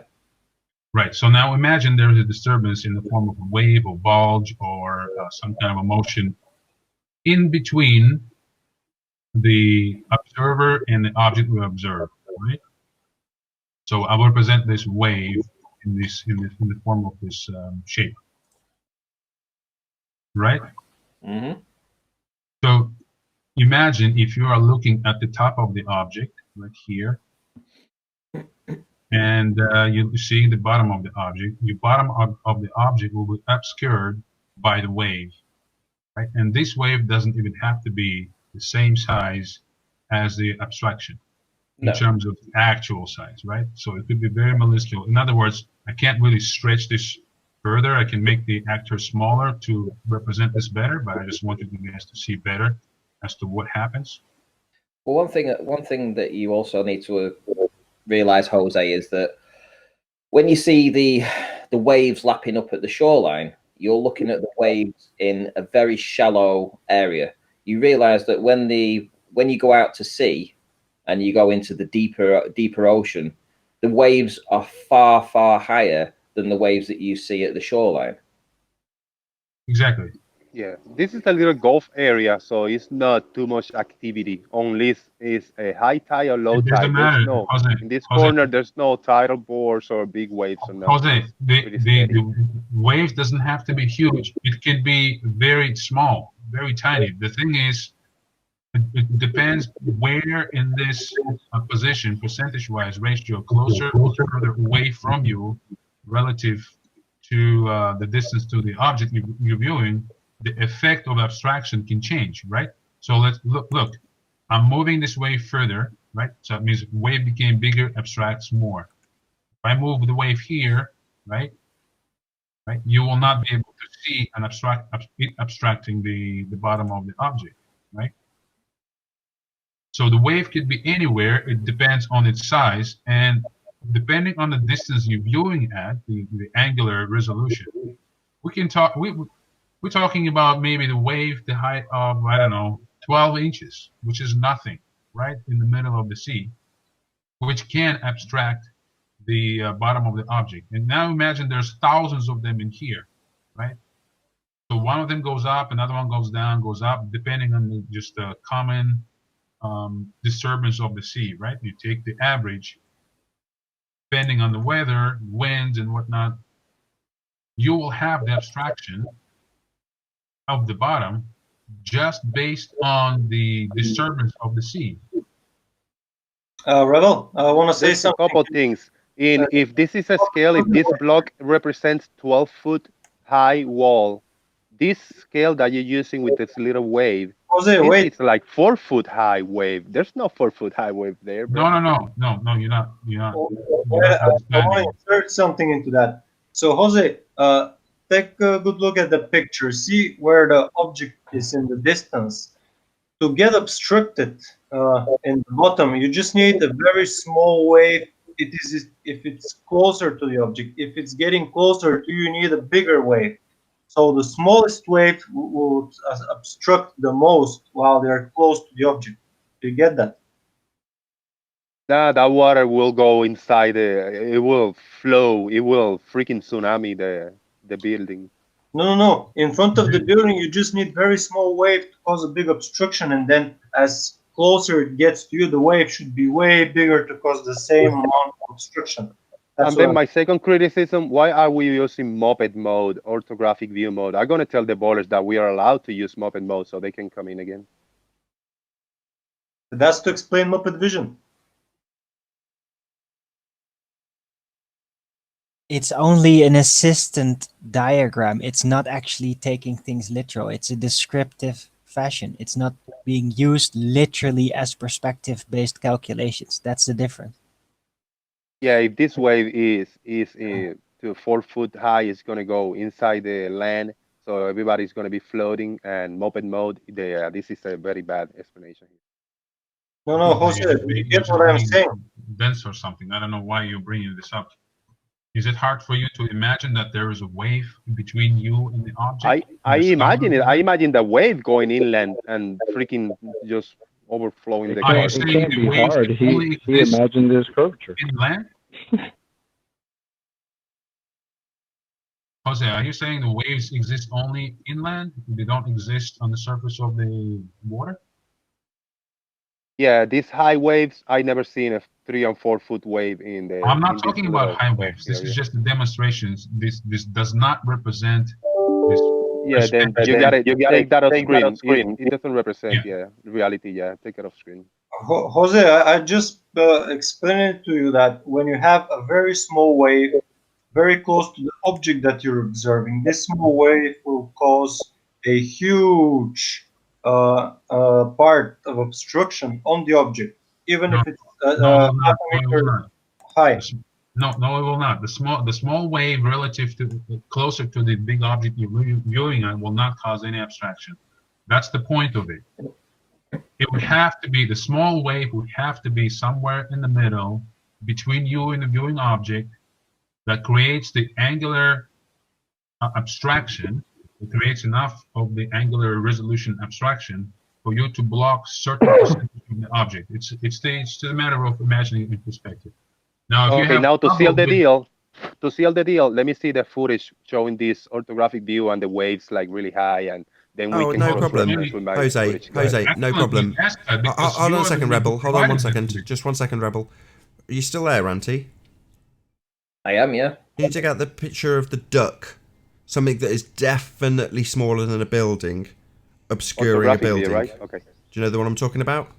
Right. So now imagine there's a disturbance in the form of a wave or bulge or some kind of a motion in between the observer and the object we observe, right? So I will represent this wave in the form of this shape, right? So imagine if you are looking at the top of the object, right here, and you're seeing the bottom of the object. The bottom of the object will be obscured by the wave, right? And this wave doesn't even have to be the same size as the abstraction in terms of actual size, right? So it could be very minuscule. In other words, I can't really stretch this further. I can make the actor smaller to represent this better, but I just wanted you guys to see better as to what happens. Well, one thing that you also need to realize, Jose, is that when you see the waves lapping up at the shoreline, you're looking at the waves in a very shallow area. You realize that when you go out to sea and you go into the deeper ocean, the waves are far, far higher than the waves that you see at the shoreline. Exactly. Yeah, this is a little Gulf area, so it's not too much activity. Only it's a high tide or low It doesn't tide. matter, There's no Jose. in this Jose, corner. There's no tidal boards or big waves or nothing. Jose, It's pretty steady. the wave doesn't have to be huge. It can be very small, very tiny. The thing is, it depends where in this position, percentage-wise ratio, closer or further away from you, relative to the distance to the object you're viewing, the effect of abstraction can change, right? So let's look. I'm moving this wave further, right? So it means wave became bigger, abstracts more. If I move the wave here, right, you will not be able to see an abstracting the bottom of the object, right? So the wave could be anywhere. It depends on its size, and depending on the distance you're viewing at, the angular resolution, we can talk. We're talking about maybe the wave, the height of, I don't know, 12 inches, which is nothing, right, in the middle of the sea, which can abstract the bottom of the object. And now imagine there's thousands of them in here, right? So one of them goes up, another one goes down, goes up, depending on just the common disturbance of the sea, right? You take the average, depending on the weather, winds, and whatnot, you will have the abstraction of the bottom just based on the disturbance of the sea. Rebel, I want to say There's a something. couple things. If this is a scale, if this block represents 12-foot high wall, this scale that you're using with this little wave, Jose, wait. it's like 4-foot high wave. There's no 4-foot high wave there. Bro. No, you're not. I want to insert something into that. So, Jose, take a good look at the picture. See where the object is in the distance. To get obstructed in the bottom, you just need a very small wave. It is if it's closer to the object. If it's getting closer to you, you need a bigger wave. So the smallest wave will obstruct the most while they're close to the object. Do you get that? Nah, that water will go inside. It will flow. It will freaking tsunami the building. No. In front of the building, you just need very small wave to cause a big obstruction, and then as closer it gets to you, the wave should be way bigger to cause the same amount of obstruction. And then my second criticism, why are we using moped mode, orthographic view mode? I'm going to tell the ballers that we are allowed to use moped mode so they can come in again. That's to explain moped vision. It's only an assistant diagram. It's not actually taking things literal. It's a descriptive fashion. It's not being used literally as perspective-based calculations. That's the difference. Yeah, if this wave is to 4-foot high, it's going to go inside the land, so everybody's going to be floating. And moped mode, this is a very bad explanation. No, Jose, you get what I'm saying. Dense or something. I don't know why you're bringing this up. Is it hard for you to imagine that there is a wave between you and the object? I imagine it. I imagine the wave going inland and freaking just overflowing the Are you car. saying It can't the be waves hard. can only He exist imagined this curvature. inland? Jose, are you saying the waves exist only inland? They don't exist on the surface of the water? Yeah, these high waves, I never seen a 3 and 4-foot wave in the. I'm in not this talking little about high waves. This area. is just the demonstrations. This does not represent this. Yeah, then you gotta take that off screen. It doesn't represent reality. Yeah, take it off screen. Jose, I just explained it to you that when you have a very small wave very close to the object that you're observing, this small wave will cause a huge part of obstruction on the object, even if it's half a meter high. No, it will not. The small wave relative to closer to the big object you're viewing on will not cause any abstraction. That's the point of it. It would have to be, the small wave would have to be somewhere in the middle between you and the viewing object that creates the angular abstraction. It creates enough of the angular resolution abstraction for you to block certain percentage of the object. It's just a matter of imagining it in perspective. Now, if you Okay, have now to seal the trouble deal, let me see the footage showing this orthographic view and the waves like really high, and then we Oh, can no problem. cross-reference with my Jose, footage. Go ahead. no problem. Hold on a second, Rebel. Hold on one second. Just 1 second, Rebel. Are you still there, Ranty? I am, yeah. Can you take out the picture of the duck? Something that is definitely smaller than a building, obscuring a Orthographic view, building. right? Okay. Do you know the one I'm talking about?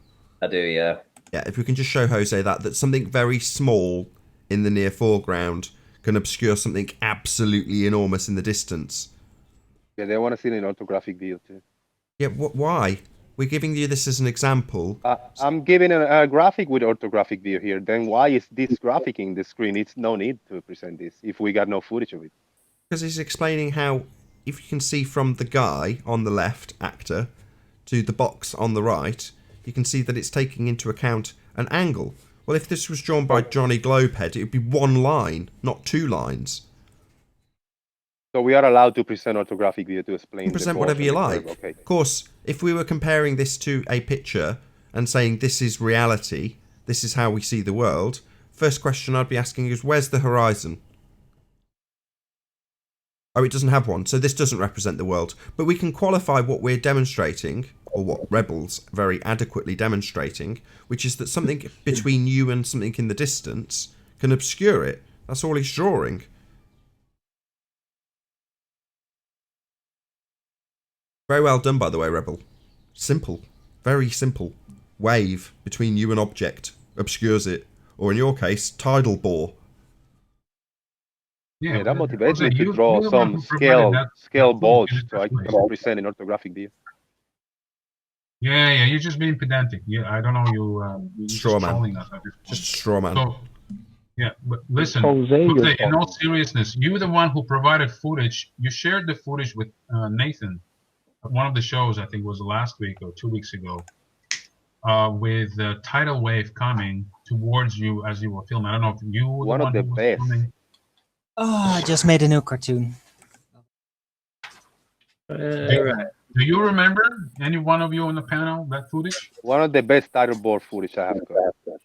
I do, yeah. Yeah, if we can just show Jose that's something very small in the near foreground can obscure something absolutely enormous in the distance. Yeah, they want to see an orthographic view too. Yeah, why? We're giving you this as an example. I'm giving a graphic with orthographic view here. Then why is this graphic in the screen? It's no need to present this if we got no footage of it. Because he's explaining how, if you can see from the guy on the left, actor, to the box on the right, you can see that it's taking into account an angle. Well, if this was drawn by Johnny Globehead, it would be one line, not two lines. So we are allowed to present orthographic view to explain. You can present whatever you like. Okay. Of course, if we were comparing this to a picture and saying this is reality, this is how we see the world, first question I'd be asking is, where's the horizon? Oh, it doesn't have one, so this doesn't represent the world. But we can qualify what we're demonstrating, or what Rebel's very adequately demonstrating, which is that something between you and something in the distance can obscure it. That's all he's drawing. Very well done, by the way, Rebel. Simple. Very simple. Wave between you and object obscures it. Or in your case, tidal bore. Yeah, that motivates me to draw some scale balls so I can present an orthographic view. Yeah, you're just being pedantic. Yeah, I don't know you're straw man. trolling us at this point. Just straw man. So, yeah, but listen, Jose, in all seriousness, you're the one who provided footage. You shared the footage with Nathan at one of the shows, I think it was last week or 2 weeks ago, with the tidal wave coming towards you as you were filming. I don't know if you were One of the best. filming. Oh, I just made a new cartoon. Right. Do you remember any one of you on the panel that footage? One of the best title board footage I have got.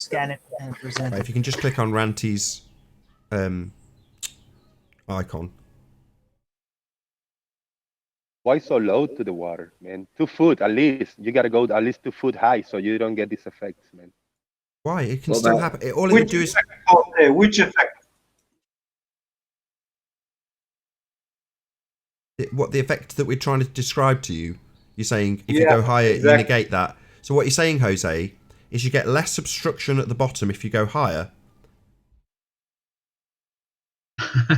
Scan it and present Right, it. if you can just click on Ranty's icon. Why so low to the water, man? 2 foot at least. You gotta go at least 2 foot high so you don't get these effects, man. Why? It can still happen. All it would do is... Which effect? What the effect that we're trying to describe to you? You're saying if you Yeah, go higher, exactly. you negate that. So what you're saying, Jose, is you get less obstruction at the bottom if you go higher.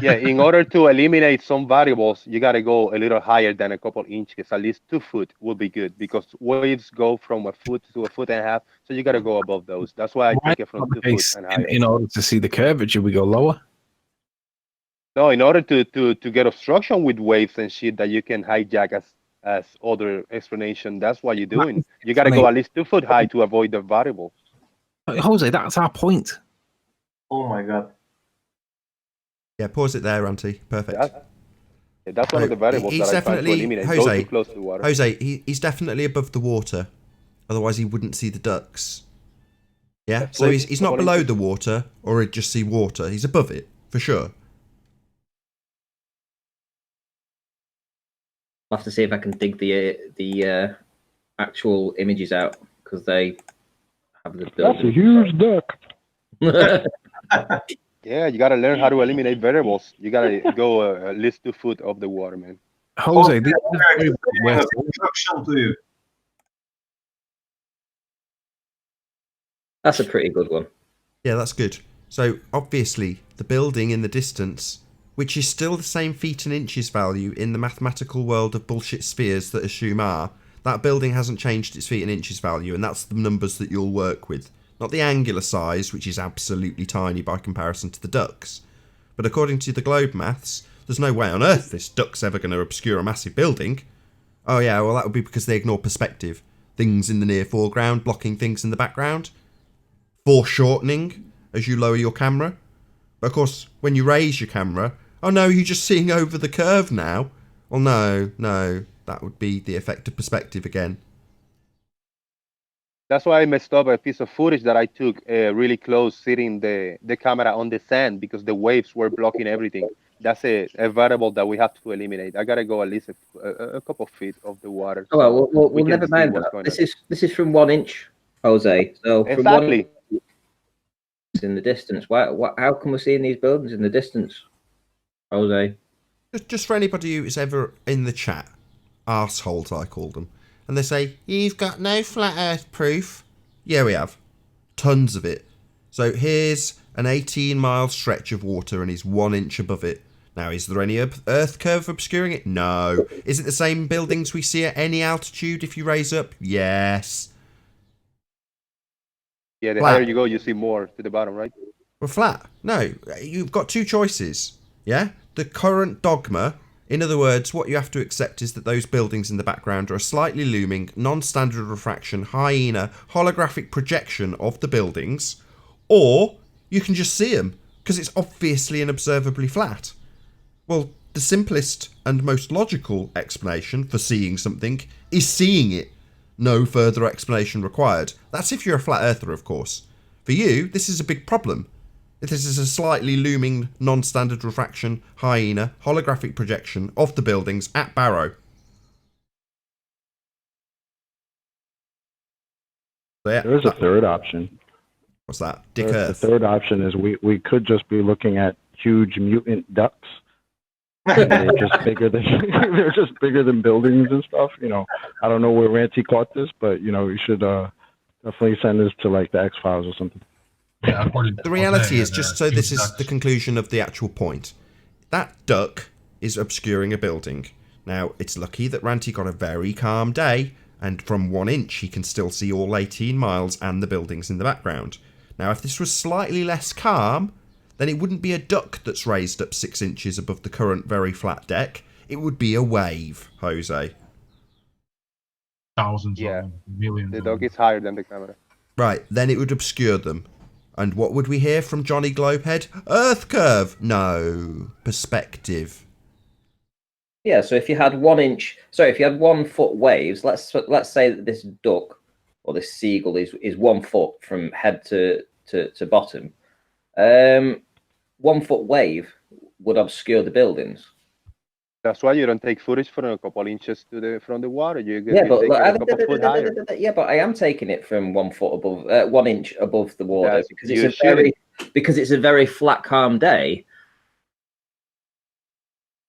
Yeah, in order to eliminate some variables, you gotta go a little higher than a couple inches. At least 2 foot would be good because waves go from a foot to a foot and a half. So you gotta go above those. That's why I take it from 2 foot and higher. In order to see the curvature, we go lower. No, in order to get obstruction with waves and shit that you can hijack as other explanation, that's what you're doing. You gotta go at least 2 foot high to avoid the variable. Jose, that's our point. Oh my god. Yeah, pause it there, Ranty. Perfect. That's one of the variables He's that I try to definitely, eliminate. Go Jose, too close to the water. Jose, he's definitely above the water. Otherwise, he wouldn't see the ducks. Yeah, so he's not below the water, or he'd just see water. He's above it, for sure. I'll have to see if I can dig the actual images out because they have the building. That's a huge duck. Yeah, you gotta learn how to eliminate variables. You gotta go at least 2 foot of the water, man. Jose, this Introduction to you. That's a pretty good one. Yeah, that's good. So, obviously, the building in the distance, which is still the same feet and inches value in the mathematical world of bullshit spheres that assume R, that building hasn't changed its feet and inches value, and that's the numbers that you'll work with. Not the angular size, which is absolutely tiny by comparison to the ducts. But according to the globe maths, there's no way on earth this duct's ever going to obscure a massive building. Oh yeah, well that would be because they ignore perspective. Things in the near foreground blocking things in the background. Foreshortening as you lower your camera. But of course, when you raise your camera, oh no, you're just seeing over the curve now. Well no, that would be the effect of perspective again. That's why I messed up a piece of footage that I took really close, sitting the camera on the sand because the waves were blocking everything. That's a variable that we have to eliminate. I gotta go at least a couple of feet of the water. Oh well, we'll can never see mind what's that. going This is from 1 inch, Jose. So from Exactly. 1 inch in the distance. How come we're seeing these buildings in the distance, Jose? Just for anybody who's ever in the chat, arseholes I call them, and they say, you've got no flat earth proof. Yeah, we have. Tons of it. So here's an 18-mile stretch of water and he's 1 inch above it. Now, is there any earth curve obscuring it? No. Is it the same buildings we see at any altitude if you raise up? Yes. Yeah, the Flat. higher you go, you see more to the bottom, right? Well, flat. No, you've got two choices. Yeah? The current dogma, in other words, what you have to accept is that those buildings in the background are a slightly looming, non-standard refraction, hyena, holographic projection of the buildings, or you can just see them, because it's obviously and observably flat. Well, the simplest and most logical explanation for seeing something is seeing it. No further explanation required. That's if you're a flat earther, of course. For you, this is a big problem. This is a slightly looming, non-standard refraction, hyena, holographic projection of the buildings at Barrow. So yeah, There's a third option. What's that? Dick The Earth. third option is we could just be looking at huge mutant ducks. They're just bigger than they're just bigger than buildings and stuff. You know, I don't know where Ranty caught this, but you know, you should definitely send this to like the X-Files or something. Yeah, according to The reality Jose, is, just so this is the conclusion of the actual point, that duck is obscuring a building. Now, it's lucky that Ranty got a very calm day, and from 1 inch he can still see all 18 miles and the buildings in the background. Now, if this was slightly less calm, then it wouldn't be a duck that's raised up 6 inches above the current very flat deck. It would be a wave, Jose. Thousands of millions. The duck is higher than the camera. Right, then it would obscure them. And what would we hear from Johnny Globehead? Earth curve! No. Perspective. Yeah, so if you had 1 inch, if you had 1 foot waves, let's say that this duck or this seagull is 1 foot from head to bottom. 1 foot wave would obscure the buildings. That's why you don't take footage from a couple inches from the water. You get Yeah, but take it a couple foot higher. yeah, but I am taking it from 1 foot above, 1 inch above the water Yes, because it's a very flat, calm day.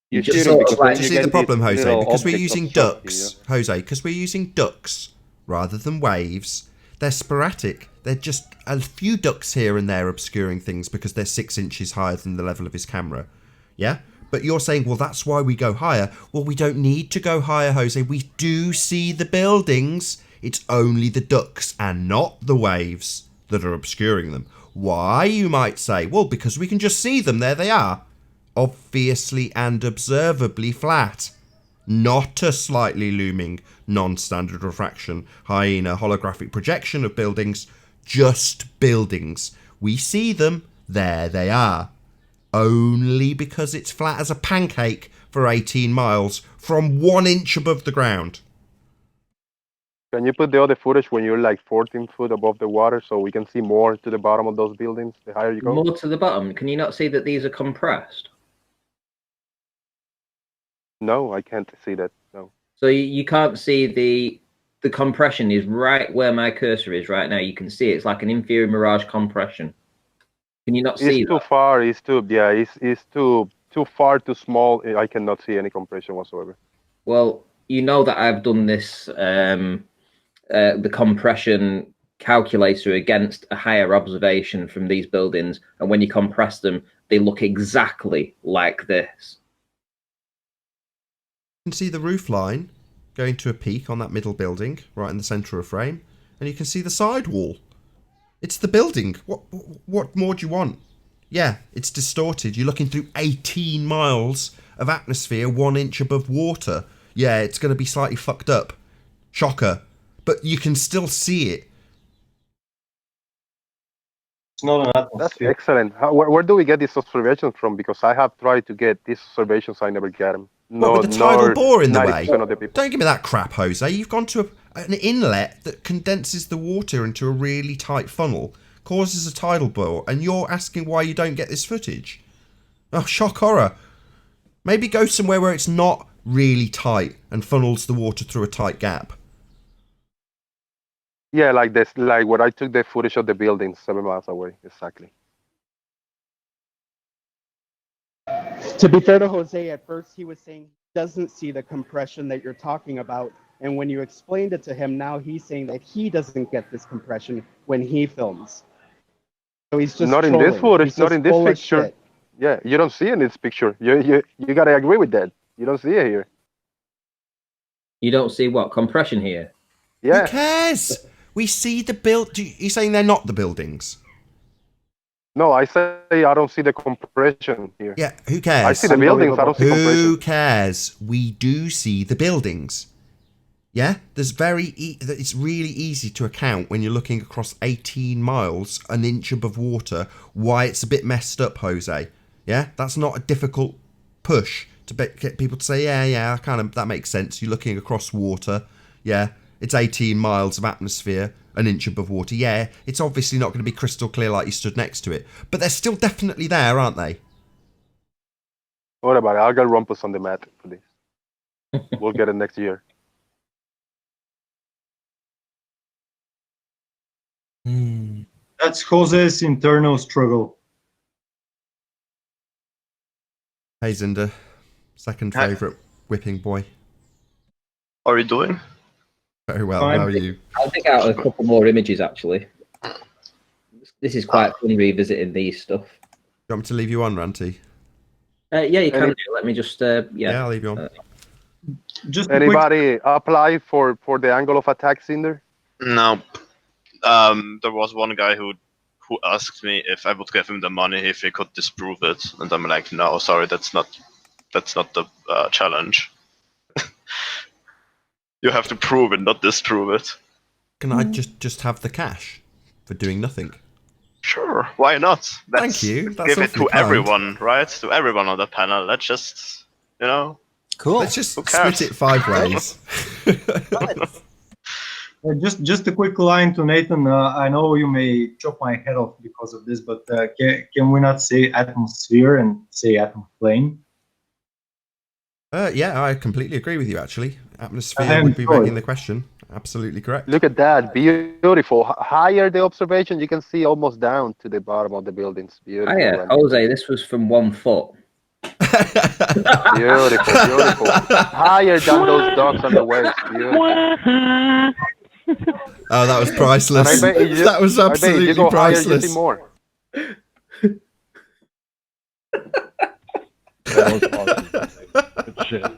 You see the problem, Jose? Because we're using ducks, Jose, because we're using ducks rather than waves. They're sporadic. They're just a few ducks here and there obscuring things because they're 6 inches higher than the level of his camera. Yeah? But you're saying, well, that's why we go higher. Well, we don't need to go higher, Jose. We do see the buildings. It's only the ducks and not the waves that are obscuring them. Why, you might say? Well, because we can just see them. There they are. Obviously and observably flat. Not a slightly looming, non-standard refraction, hyena, holographic projection of buildings. Just buildings. We see them. There they are. Only because it's flat as a pancake for 18 miles from 1 inch above the ground. Can you put the other footage when you're like 14 foot above the water so we can see more to the bottom of those buildings the higher you go? More to the bottom. Can you not see that these are compressed? No, I can't see that. No. So you can't see the compression is right where my cursor is right now. You can see it's like an inferior mirage compression. Can you not see It's too far. It's too It's too far, too small. I cannot see any compression whatsoever. Well, you know that I've done this the compression calculator against a higher observation from these buildings, and when you compress them, they look exactly like this. You can see the roof line going to a peak on that middle building, right in the centre of frame, and you can see the side wall. It's the building. What more do you want? Yeah, it's distorted. You're looking through 18 miles of atmosphere, 1 inch above water. Yeah, it's going to be slightly fucked up. Shocker. But you can still see it. It's not an atmosphere. That's excellent. Where do we get these observations from? Because I have tried to get these observations, I never get them. What, with the tidal bore in the way? Of the people. Don't give me that crap, Jose. You've gone to an inlet that condenses the water into a really tight funnel, causes a tidal bore, and you're asking why you don't get this footage. Oh, shock horror. Maybe go somewhere where it's not really tight and funnels the water through a tight gap. Yeah, like this, like where I took the footage of the building 7 miles away, exactly. To be fair to Jose, at first he was saying he doesn't see the compression that you're talking about. And when you explained it to him, now he's saying that he doesn't get this compression when he films. So he's just not trolling. In this footage, He's not just in this full of picture. shit. Yeah, you don't see it in this picture. You gotta agree with that. You don't see it here. You don't see what? Compression here? Yeah. Who cares? We see the build. You're saying they're not the buildings? No, I say I don't see the compression here. Yeah, who cares? I see the buildings, I don't see compression. Who cares? We do see the buildings. Yeah? It's really easy to account when you're looking across 18 miles, an inch above water, why it's a bit messed up, Jose. Yeah? That's not a difficult push to get people to say, yeah, that makes sense. You're looking across water. Yeah? It's 18 miles of atmosphere, an inch above water. Yeah, it's obviously not going to be crystal clear like you stood next to it. But they're still definitely there, aren't they? What about it? I'll get Rumpus on the mat for this. We'll get it next year. That's Jose's internal struggle. Hey, Zinder. Second favourite whipping boy. How are you doing? Very well, how are you? I'll dig out a couple more images, actually. This is quite fun revisiting these stuff. Do you want me to leave you on, Ranty? Yeah, you can do. Let me just, Yeah, I'll leave you on. Just anybody apply for the angle of attacks in there? No. There was one guy who asked me if I would give him the money if he could disprove it, and I'm like, no, sorry, that's not the challenge. You have to prove it, not disprove it. Can I just have the cash for doing nothing? Sure, why not? Thank you. That's give it to awfully kind. everyone, right? To everyone on the panel. Let's just, Cool. Let's just split it 5 ways. Just a quick line to Nathan. I know you may chop my head off because of this, but can we not say atmosphere and say atomplane? Yeah, I completely agree with you, actually. Atmosphere would be begging the question. Absolutely correct. Look at that. Beautiful. Higher the observation, you can see almost down to the bottom of the buildings. Beautiful. Oh, yeah. Jose, this was from 1 foot. Beautiful. Higher than those dogs on the waist. Beautiful. Oh, that was priceless. That was absolutely priceless. You see more. That was awesome. Good shit.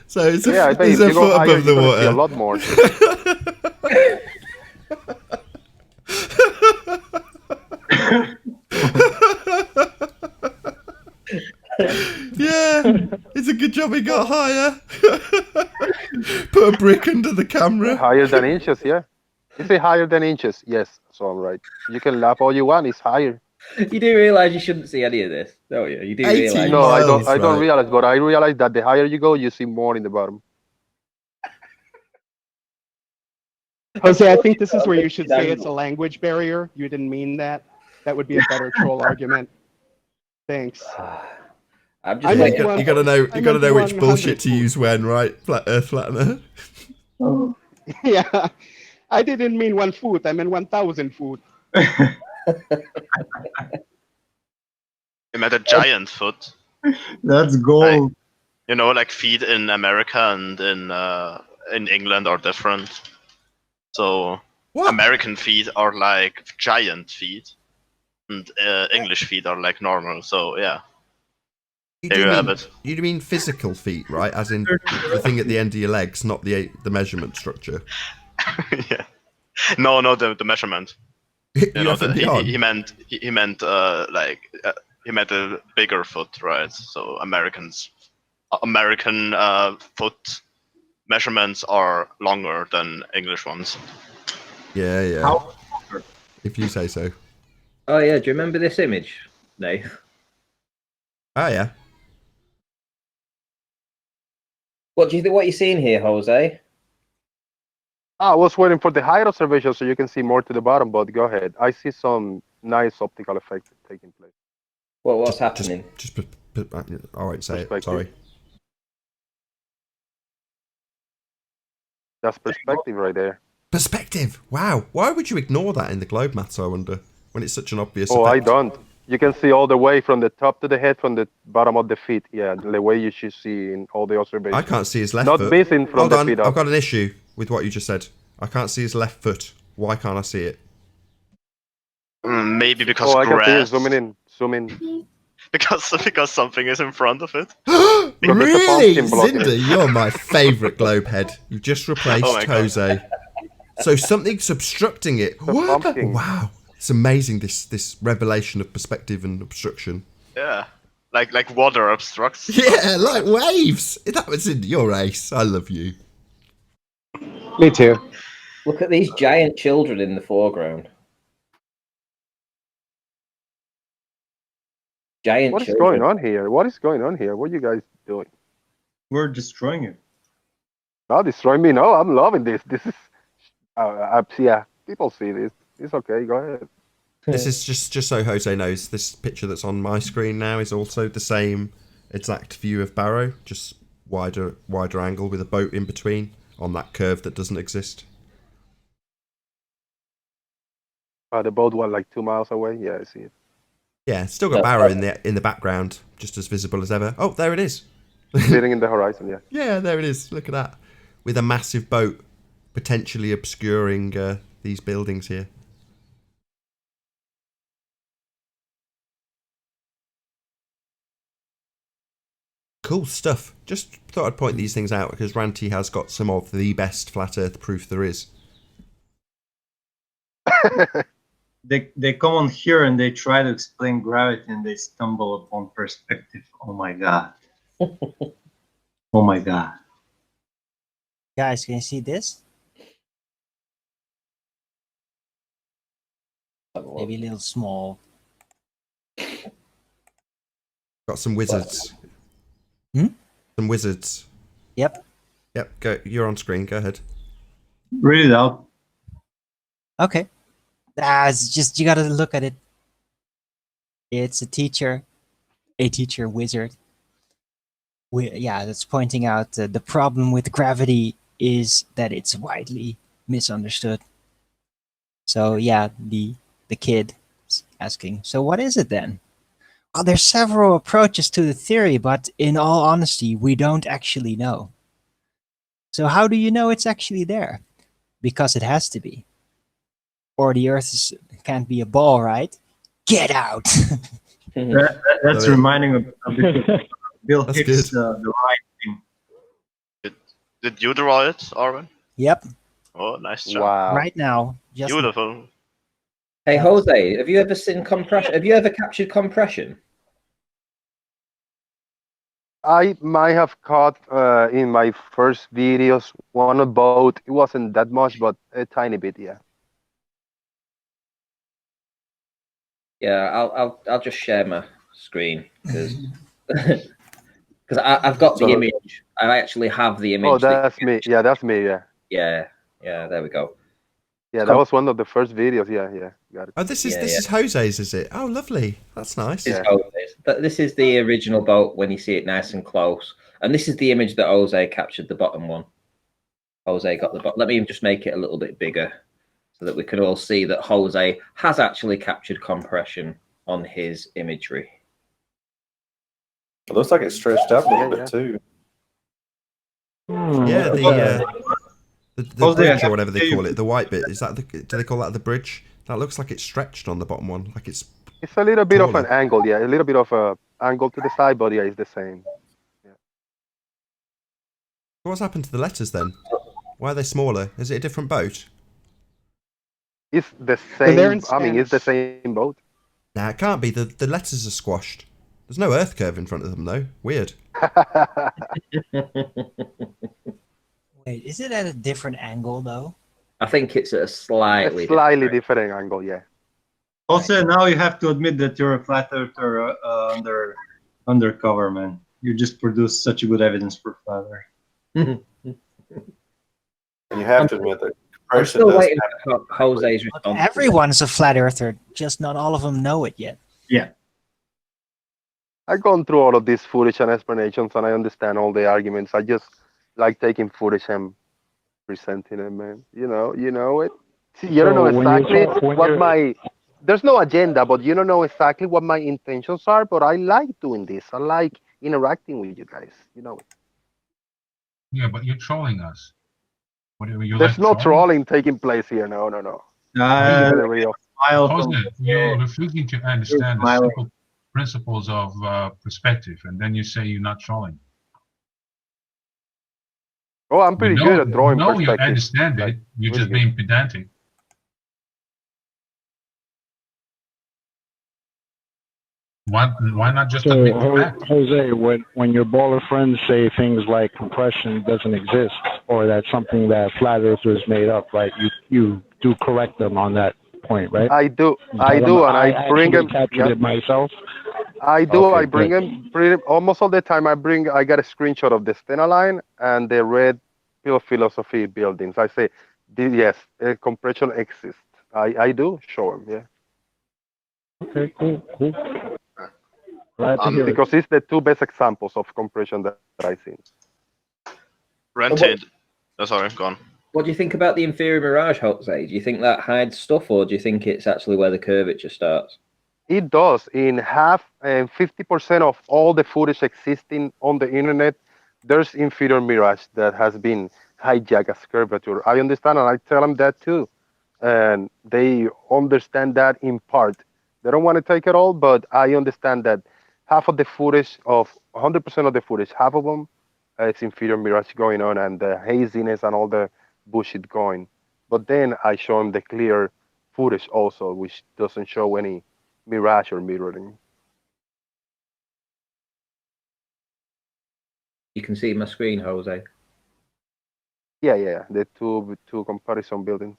So it's I bet it's if a you go foot higher, above the you're gonna see water. a lot more. Yeah, it's a good job he got higher. Put a brick under the camera. Higher than inches, yeah. You say higher than inches? Yes, so I'm right. You can laugh all you want, it's higher. You do realise you shouldn't see any of this, don't you? You do 18 realise. No, I don't. miles, I don't right. realize, but I realize that the higher you go, you see more in the bottom. Jose, I think this is where you should say it's a language barrier. You didn't mean that. That would be a better troll argument. Thanks. I'm I just meant You one- gotta know. I You gotta meant know which 100 bullshit to use when, right? Flat Earth flattener. Yeah, I didn't mean 1 foot. I meant 1,000 foot. You met a giant foot. That's gold. Like feet in America and in England are different. So American feet are like giant feet, and English feet are like normal. So yeah, there you have it. You mean physical feet, right? As in the thing at the end of your legs, not the measurement structure. Yeah. No, the measurement. You know, He meant he meant a bigger foot, right? So American foot measurements are longer than English ones. Yeah. If you say so. Oh yeah, do you remember this image, Nate? Oh yeah. What do you think? What you're seeing here, Jose? I was waiting for the height observation so you can see more to the bottom, but go ahead. I see some nice optical effects taking place. Well, what's happening? All right, say it. Sorry. That's perspective right there. Perspective. Wow. Why would you ignore that in the globe maths? I wonder, when it's such an obvious. Oh, effect. I don't. You can see all the way from the top to the head, from the bottom of the feet. Yeah, the way you should see in all the observations. I can't see his left Not foot. missing from Hold the on, feet up. I've got an issue with what you just said. I can't see his left foot. Why can't I see it? Maybe because I can see it. grass. Zoom in. Because something is in front of it. Really, Zinder, you're my favourite globe head. You've just replaced Oh my God. Jose. So something's obstructing it. Wow, it's amazing. This revelation of perspective and obstruction. Yeah, like water obstructs. Yeah, like waves. That was in your ace. I love you. Me too. Look at these giant children in the foreground. Giant What is children. going on here? What is going on here? What are you guys doing? We're destroying it. Not destroying me. No, I'm loving this. This is, yeah. People see this. It's okay. Go ahead. This is just so Jose knows. This picture that's on my screen now is also the same exact view of Barrow, just wider angle with a boat in between on that curve that doesn't exist. The boat was like 2 miles away. Yeah, I see it. Yeah, still got Barrow in the background, just as visible as ever. Oh, there it is. Sitting in the horizon, yeah. Yeah, there it is. Look at that. With a massive boat potentially obscuring these buildings here. Cool stuff. Just thought I'd point these things out because Ranty has got some of the best flat earth proof there is. They come on here and they try to explain gravity and they stumble upon perspective. Oh my god. Oh my god. Guys, can you see this? Maybe a little small. Got some wizards. Hmm? Some wizards. Yep. Yep, go. You're on screen. Go ahead. Read it out. Okay. It's just, you gotta look at it. It's a teacher wizard. That's pointing out the problem with gravity is that it's widely misunderstood. So yeah, the kid is asking, so what is it then? Well, there's several approaches to the theory, but in all honesty, we don't actually know. So how do you know it's actually there? Because it has to be. Or the Earth can't be a ball, right? Get out! That's reminding of Bill Hicks, the right thing. Did you draw it, Arvin? Yep. Oh, nice job. Wow. Right now. Just Beautiful. Hey Jose, have you ever seen compression? Have you ever captured compression? I might have caught in my first videos one on boat. It wasn't that much, but a tiny bit, yeah. Yeah, I'll just share my screen because I've got the image. I actually have the image. Oh, that's me. Yeah, that's me. Yeah. Yeah. There we go. Yeah, that was one of the first videos. Yeah. Got it. Oh, this is Jose's, is it? Oh, lovely. That's nice. This is Jose's. This is the original boat when you see it nice and close, and this is the image that Jose captured. The bottom one. Jose got the bottom. Let me just make it a little bit bigger, so that we can all see that Jose has actually captured compression on his imagery. It looks like it's stretched out a little bit too. Yeah, the bridge or whatever they call it, the white bit, is that do they call that the bridge? That looks like it's stretched on the bottom one, like it's a little bit of an angle, yeah, a little bit of a angle to the side, but yeah, it's the same. Yeah. What's happened to the letters then? Why are they smaller? Is it a different boat? It's the So they're same. in I mean, it's the same boat. Nah, it can't be. The letters are squashed. There's no earth curve in front of them, though. Weird. Wait, is it at a different angle though? I think it's at a slightly different angle, yeah. Also, now you have to admit that you're a flat earther undercover, man. You just produce such a good evidence for flat earth. And you have to admit that I'm compression still does waiting happen. for Jose's response. Everyone's a flat earther, just not all of them know it yet. Yeah. I've gone through all of these footage and explanations, and I understand all the arguments. I just like taking footage and presenting it, man. You know it. See, you don't know exactly what my. There's no agenda, but you don't know exactly what my intentions are. But I like doing this. I like interacting with you guys. You know it. Yeah, but you're trolling us. What do you There's like no trolling taking place here. No. Jose, you're refusing to understand the simple principles of perspective, and then you say you're not trolling. Oh, I'm pretty good at drawing No, you perspective. understand it. You're just being pedantic. Why not just So, admit the fact? Jose, when your baller friends say things like compression doesn't exist, or that's something that flat earthers made up, right? You do correct them on that point, right? I do, and I bring them. Captured it myself. I do. Okay, I bring good. them almost all the time. I got a screenshot of the Stena line and the red Pure Philosophy buildings. I say, yes, compression exists. I do show them. Yeah. Okay, cool. Glad to hear it. Because it's the two best examples of compression that I've seen. Rented. Oh, sorry, go on. What do you think about the inferior mirage, Jose? Do you think that hides stuff, or do you think it's actually where the curvature starts? It does. In half and 50% of all the footage existing on the internet, there's inferior mirage that has been hijacked as curvature. I understand, and I tell them that too. And they understand that in part. They don't want to take it all, but I understand that half of the footage, of 100% of the footage, half of them, it's inferior mirage going on and the haziness and all the bullshit going. But then I show them the clear footage also, which doesn't show any mirage or mirroring. You can see my screen, Jose. Yeah. The two comparison buildings.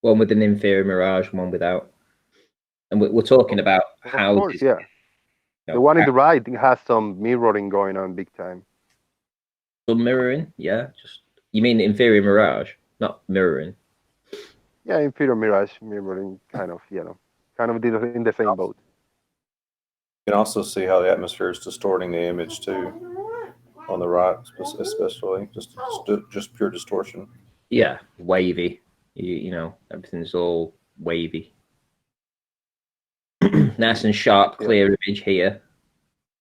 One with an inferior mirage, one without. And we're talking about how. Of course, yeah. The one in the right has some mirroring going on big time. Some mirroring, yeah. Just you mean inferior mirage, not mirroring. Yeah, inferior mirage mirroring, kind of in the same boat. You can also see how the atmosphere is distorting the image too, on the right, especially just pure distortion. Yeah, wavy. You know, everything's all wavy. Nice and sharp, clear image here.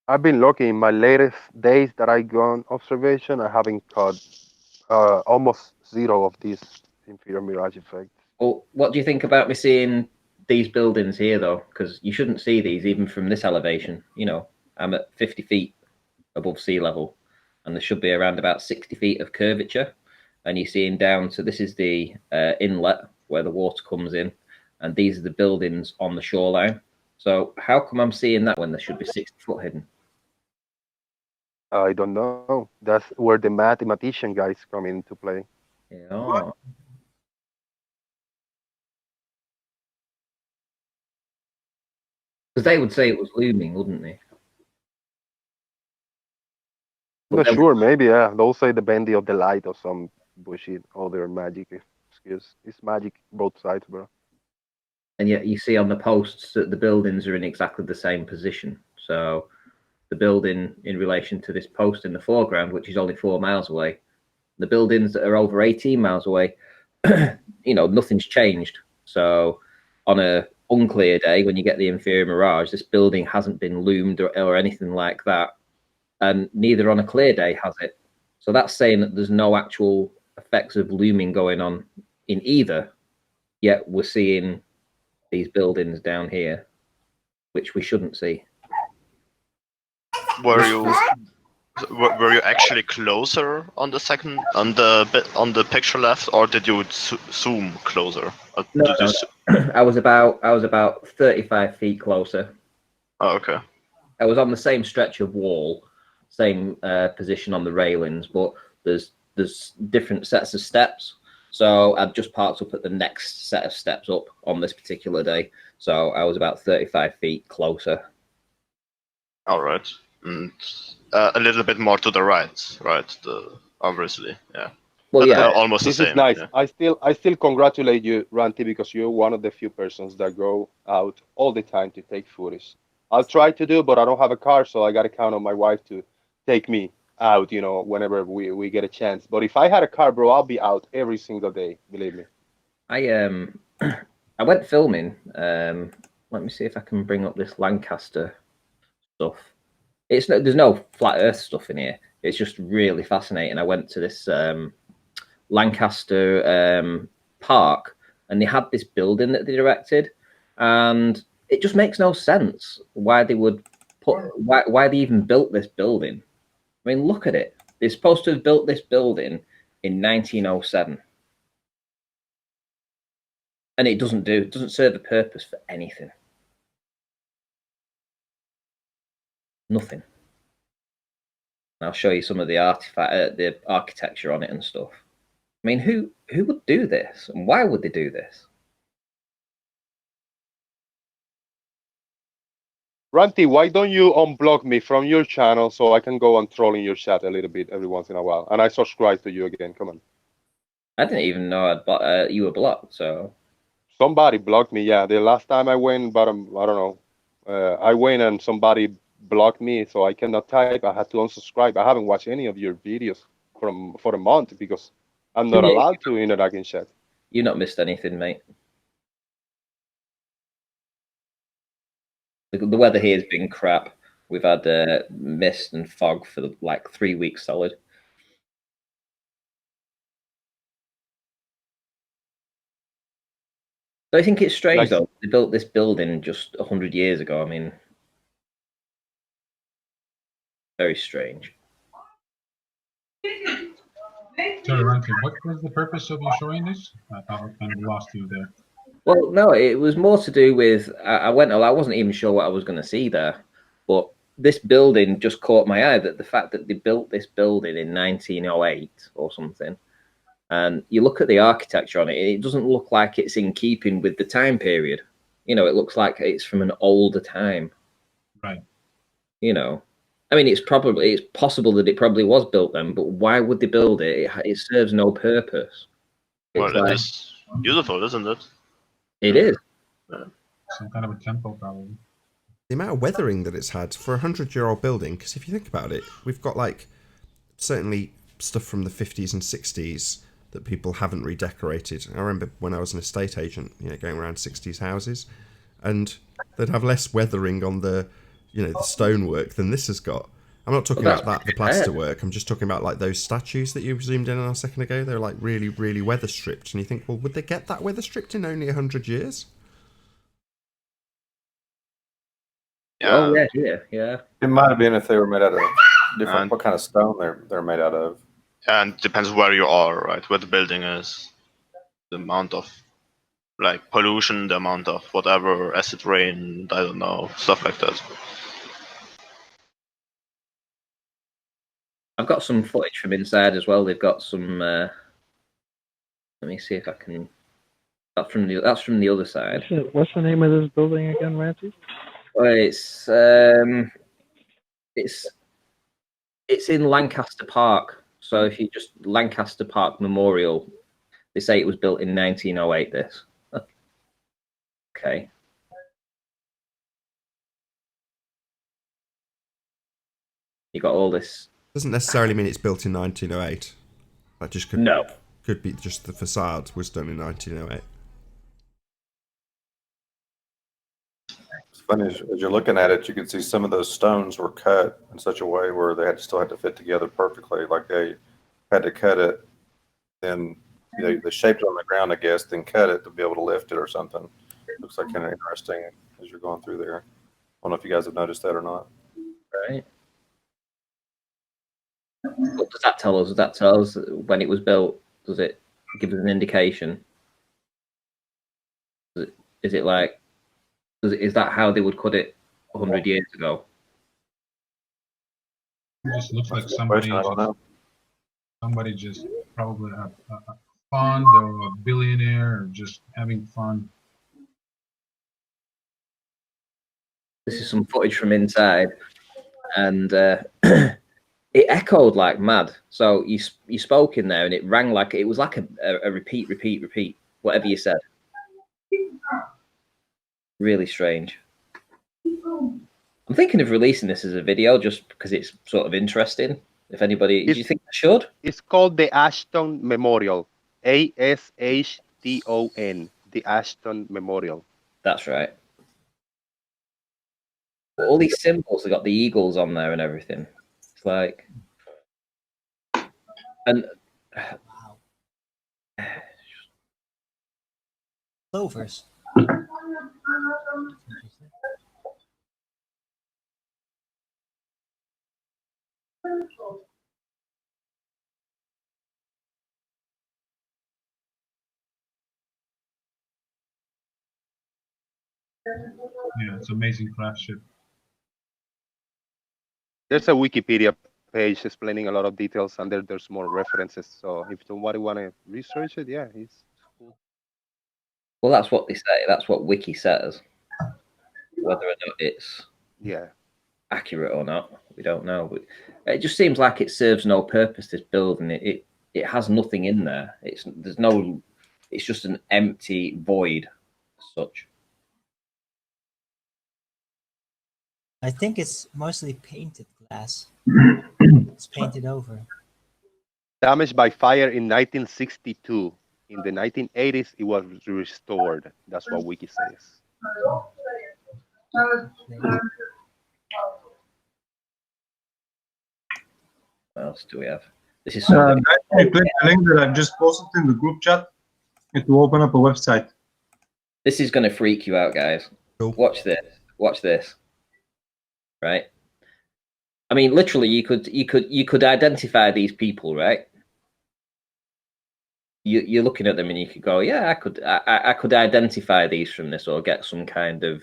I've been lucky in my latest days that I go on observation. I haven't caught almost zero of these inferior mirage effects. Well, what do you think about me seeing these buildings here, though? Because you shouldn't see these even from this elevation. You know, I'm at 50 feet above sea level, and there should be around about 60 feet of curvature. And you're seeing down to this is the inlet where the water comes in, and these are the buildings on the shoreline. So how come I'm seeing that when there should be 60 foot hidden? I don't know. That's where the mathematician guys come into play. Yeah. Because they would say it was looming, wouldn't they? I'm not sure. Maybe, yeah. They'll say the bendy of the light or some bullshit, other magic excuse. It's magic both sides, bro. And yet you see on the posts that the buildings are in exactly the same position. So the building in relation to this post in the foreground, which is only 4 miles away, the buildings that are over 18 miles away, you know, nothing's changed. So on a unclear day, when you get the inferior mirage, this building hasn't been loomed or anything like that. And neither on a clear day has it. So that's saying that there's no actual effects of looming going on in either. Yet we're seeing these buildings down here, which we shouldn't see. Were you Were you actually closer on the second on the picture left, or did you zoom closer? Or No, did you no. I was about 35 feet closer. Oh, okay. I was on the same stretch of wall, same position on the railings, but there's different sets of steps. So I'd just parked up at the next set of steps up on this particular day. So I was about 35 feet closer. All right, and a little bit more to the right, right? Obviously, yeah. Well, yeah, almost This the same. is nice. Yeah. I still congratulate you, Ranty, because you're one of the few persons that go out all the time to take footage. I'll try to do, but I don't have a car, so I got to count on my wife to take me out, whenever we get a chance. But if I had a car, bro, I'll be out every single day. Believe me. I went filming. Let me see if I can bring up this Lancaster stuff. There's no flat Earth stuff in here. It's just really fascinating. I went to this Lancaster park, and they had this building that they erected, and it just makes no sense why they would why they even built this building. I mean, look at it. They're supposed to have built this building in 1907. And it doesn't serve a purpose for anything. Nothing. And I'll show you some of the the architecture on it and stuff. I mean, who would do this, and why would they do this? Ranty, why don't you unblock me from your channel so I can go on trolling your chat a little bit every once in a while, and I subscribe to you again? Come on. I didn't even know you were blocked. So somebody blocked me. Yeah, the last time I went, but I don't know. I went and somebody blocked me, so I cannot type. I had to unsubscribe. I haven't watched any of your videos for a month because I'm not allowed to interact in chat. You've not missed anything, mate. The weather here has been crap. We've had mist and fog for like 3 weeks solid. So I think it's strange, though. They built this building just 100 years ago. I mean, very strange. Sorry, Ranty, what was the purpose of you showing this? I kind of lost you there. Well, no, it was more to do with I wasn't even sure what I was going to see there, but this building just caught my eye. That the fact that they built this building in 1908 or something, and you look at the architecture on it, it doesn't look like it's in keeping with the time period. It looks like it's from an older time. Right. I mean, it's possible that it probably was built then, but why would they build it? It serves no purpose. Well, it is beautiful, isn't it? It is. Some kind of a temple, probably. The amount of weathering that it's had for a 100-year-old building, because if you think about it, we've got certainly stuff from the 50s and 60s that people haven't redecorated. I remember when I was an estate agent, going around 60s houses, and they'd have less weathering on the the stonework than this has got. I'm not talking about the plaster work. I'm just talking about those statues that you zoomed in on a second ago. They're really, really weather stripped, and you think, well, would they get that weather stripped in only 100 years? Oh yeah. It might have been if they were made out of different. What kind of stone they're made out of? And depends where you are, right? Where the building is, the amount of pollution, the amount of whatever acid rain, I don't know, stuff like that. I've got some footage from inside as well. They've got some. Let me see if I can. That's from the other side. What's the name of this building again, Ranty? It's in Lancaster Park. So if you just Lancaster Park Memorial, they say it was built in 1908. This. Okay. You got all this. Doesn't necessarily mean it's built in 1908. That just could be just the facade was done in 1908. It's funny as you're looking at it, you can see some of those stones were cut in such a way where they still had to fit together perfectly. Like they had to cut it, then they shaped it on the ground, I guess, then cut it to be able to lift it or something. Looks like kind of interesting as you're going through there. I don't know if you guys have noticed that or not. Right. What does that tell us? Does that tell us when it was built? Does it give us an indication? Is it like, is that how they would cut it 100 years ago? It just looks like I don't know. somebody just probably a fund or a billionaire or just having fun. This is some footage from inside, and it echoed like mad. So you spoke in there, and it rang like it was like a repeat, whatever you said. Really strange. I'm thinking of releasing this as a video just because it's sort of interesting. If anybody, do you think I should? It's called the Ashton Memorial. Ashton, the Ashton Memorial. That's right. All these symbols, they got the eagles on there and everything. It's like, and Clovers. Yeah, it's amazing craftsmanship. There's a Wikipedia page explaining a lot of details, and there's more references. So if somebody want to research it, yeah, it's cool. well, that's what they say. That's what Wiki says. Whether or not it's accurate or not, we don't know. But it just seems like it serves no purpose. This building, it has nothing in there. It's just an empty void, as such. I think it's mostly painted glass. It's painted over. Damaged by fire in 1962. In the 1980s, it was restored. That's what Wiki says. What else do we have? This is Guys, can you click the link that I've just posted in the group chat? It will open up a website. This is going to freak you out, guys. Watch this. Watch this. Right? I mean, literally, you could identify these people, right? You're looking at them and you could go, yeah, I could identify these from this, or get some kind of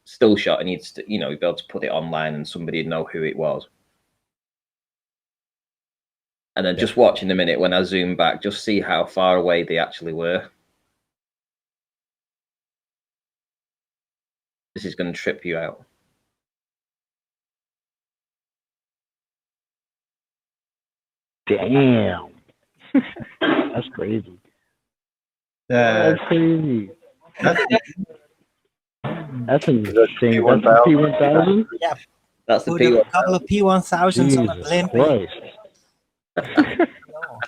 still shot, and you'd be able to put it online and somebody'd know who it was. And then just watch in a minute when I zoom back, just see how far away they actually were. This is going to trip you out. Damn. That's crazy. That's crazy. That's insane. That's the P1000? Yeah. That's the Put a couple of P1000s on a blimp.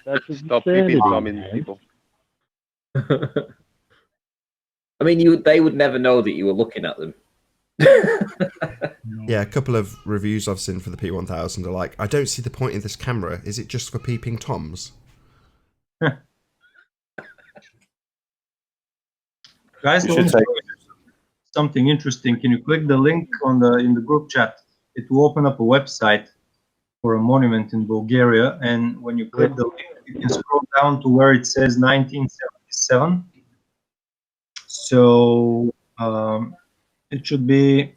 That's Stop peeping Tomming people. I mean, they would never know that you were looking at them. Yeah, a couple of reviews I've seen for the P1000 are like, I don't see the point in this camera. Is it just for peeping toms? Guys, something interesting. Can you click the link in the group chat? It will open up a website for a monument in Bulgaria, and when you click the link, you can scroll down to where it says 1977. So it should be a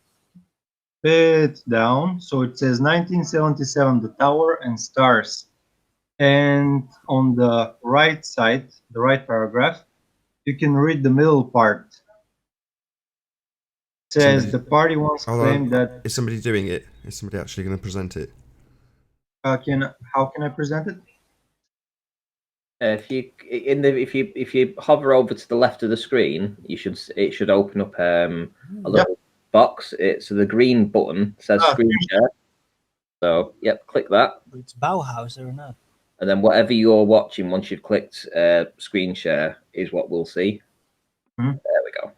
bit down. So it says 1977, the tower and stars. And on the right side, the right paragraph, you can read the middle part. It says the party once claimed that. Is somebody doing it? Is somebody actually going to present it? How can I present it? If you hover over to the left of the screen, it should open up a little box. So the green button says screen share. So click that. It's Bauhaus or not? And then whatever you're watching, once you've clicked screen share, is what we'll see. There we go.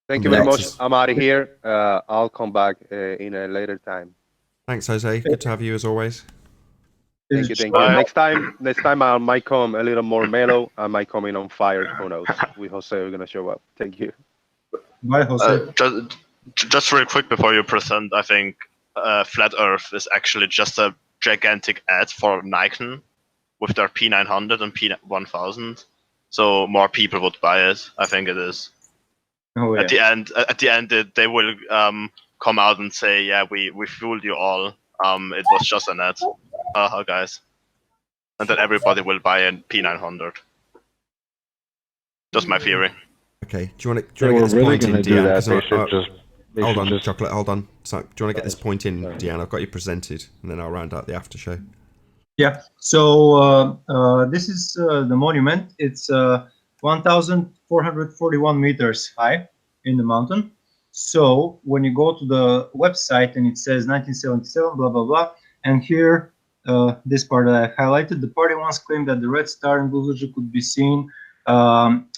Thank you very much. I'm out of here. I'll come back in a later time. Thanks, Jose. Good to have you as always. Thank you. Next time I might come a little more mellow. I might come in on fire. Who knows? With Jose, we're gonna show up. Thank you. Bye, Jose. Just real quick before you present, I think Flat Earth is actually just a gigantic ad for Nikon with their P900 and P1000. So more people would buy it. I think it is. Oh, yeah. At the end, they will come out and say, "Yeah, we fooled you all. It was just an ad, guys." And then everybody will buy a P900. Just my theory. Okay. Do you want to get this point in, Deanne? Hold on, just... Chocolate. Hold on. So, do you want to get this point in, Deanne? I've got you presented, and then I'll round out the after show. Yeah. So this is the monument. It's 1,441 meters high in the mountain. So when you go to the website and it says 1977, blah blah blah, and here this part that I highlighted, the party once claimed that the Red Star in Bulgaria could be seen from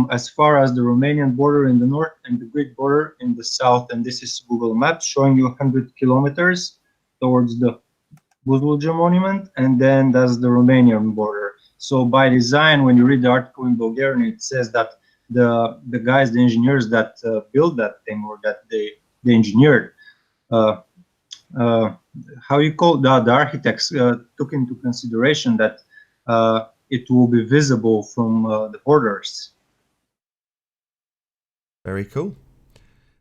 as far as the Romanian border in the north and the Greek border in the south. And this is Google Maps showing you 100 kilometers towards the Bulgaria monument, and then that's the Romanian border. So by design, when you read the article in Bulgarian, it says that the guys, the engineers that built that thing, or that they engineered, how you call the architects took into consideration that it will be visible from the borders. Very cool.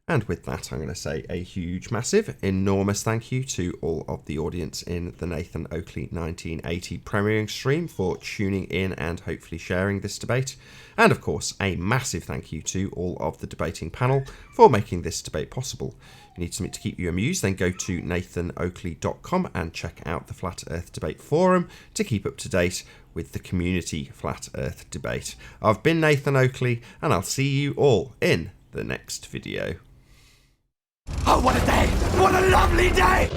And with that, I'm going to say a huge, massive, enormous thank you to all of the audience in the Nathan Oakley 1980 premiering stream for tuning in and hopefully sharing this debate. And of course, a massive thank you to all of the debating panel for making this debate possible. If you need something to keep you amused, then go to nathanoakley.com and check out the Flat Earth Debate Forum to keep up to date with the community Flat Earth debate. I've been Nathan Oakley, and I'll see you all in the next video. Oh, what a day! What a lovely day!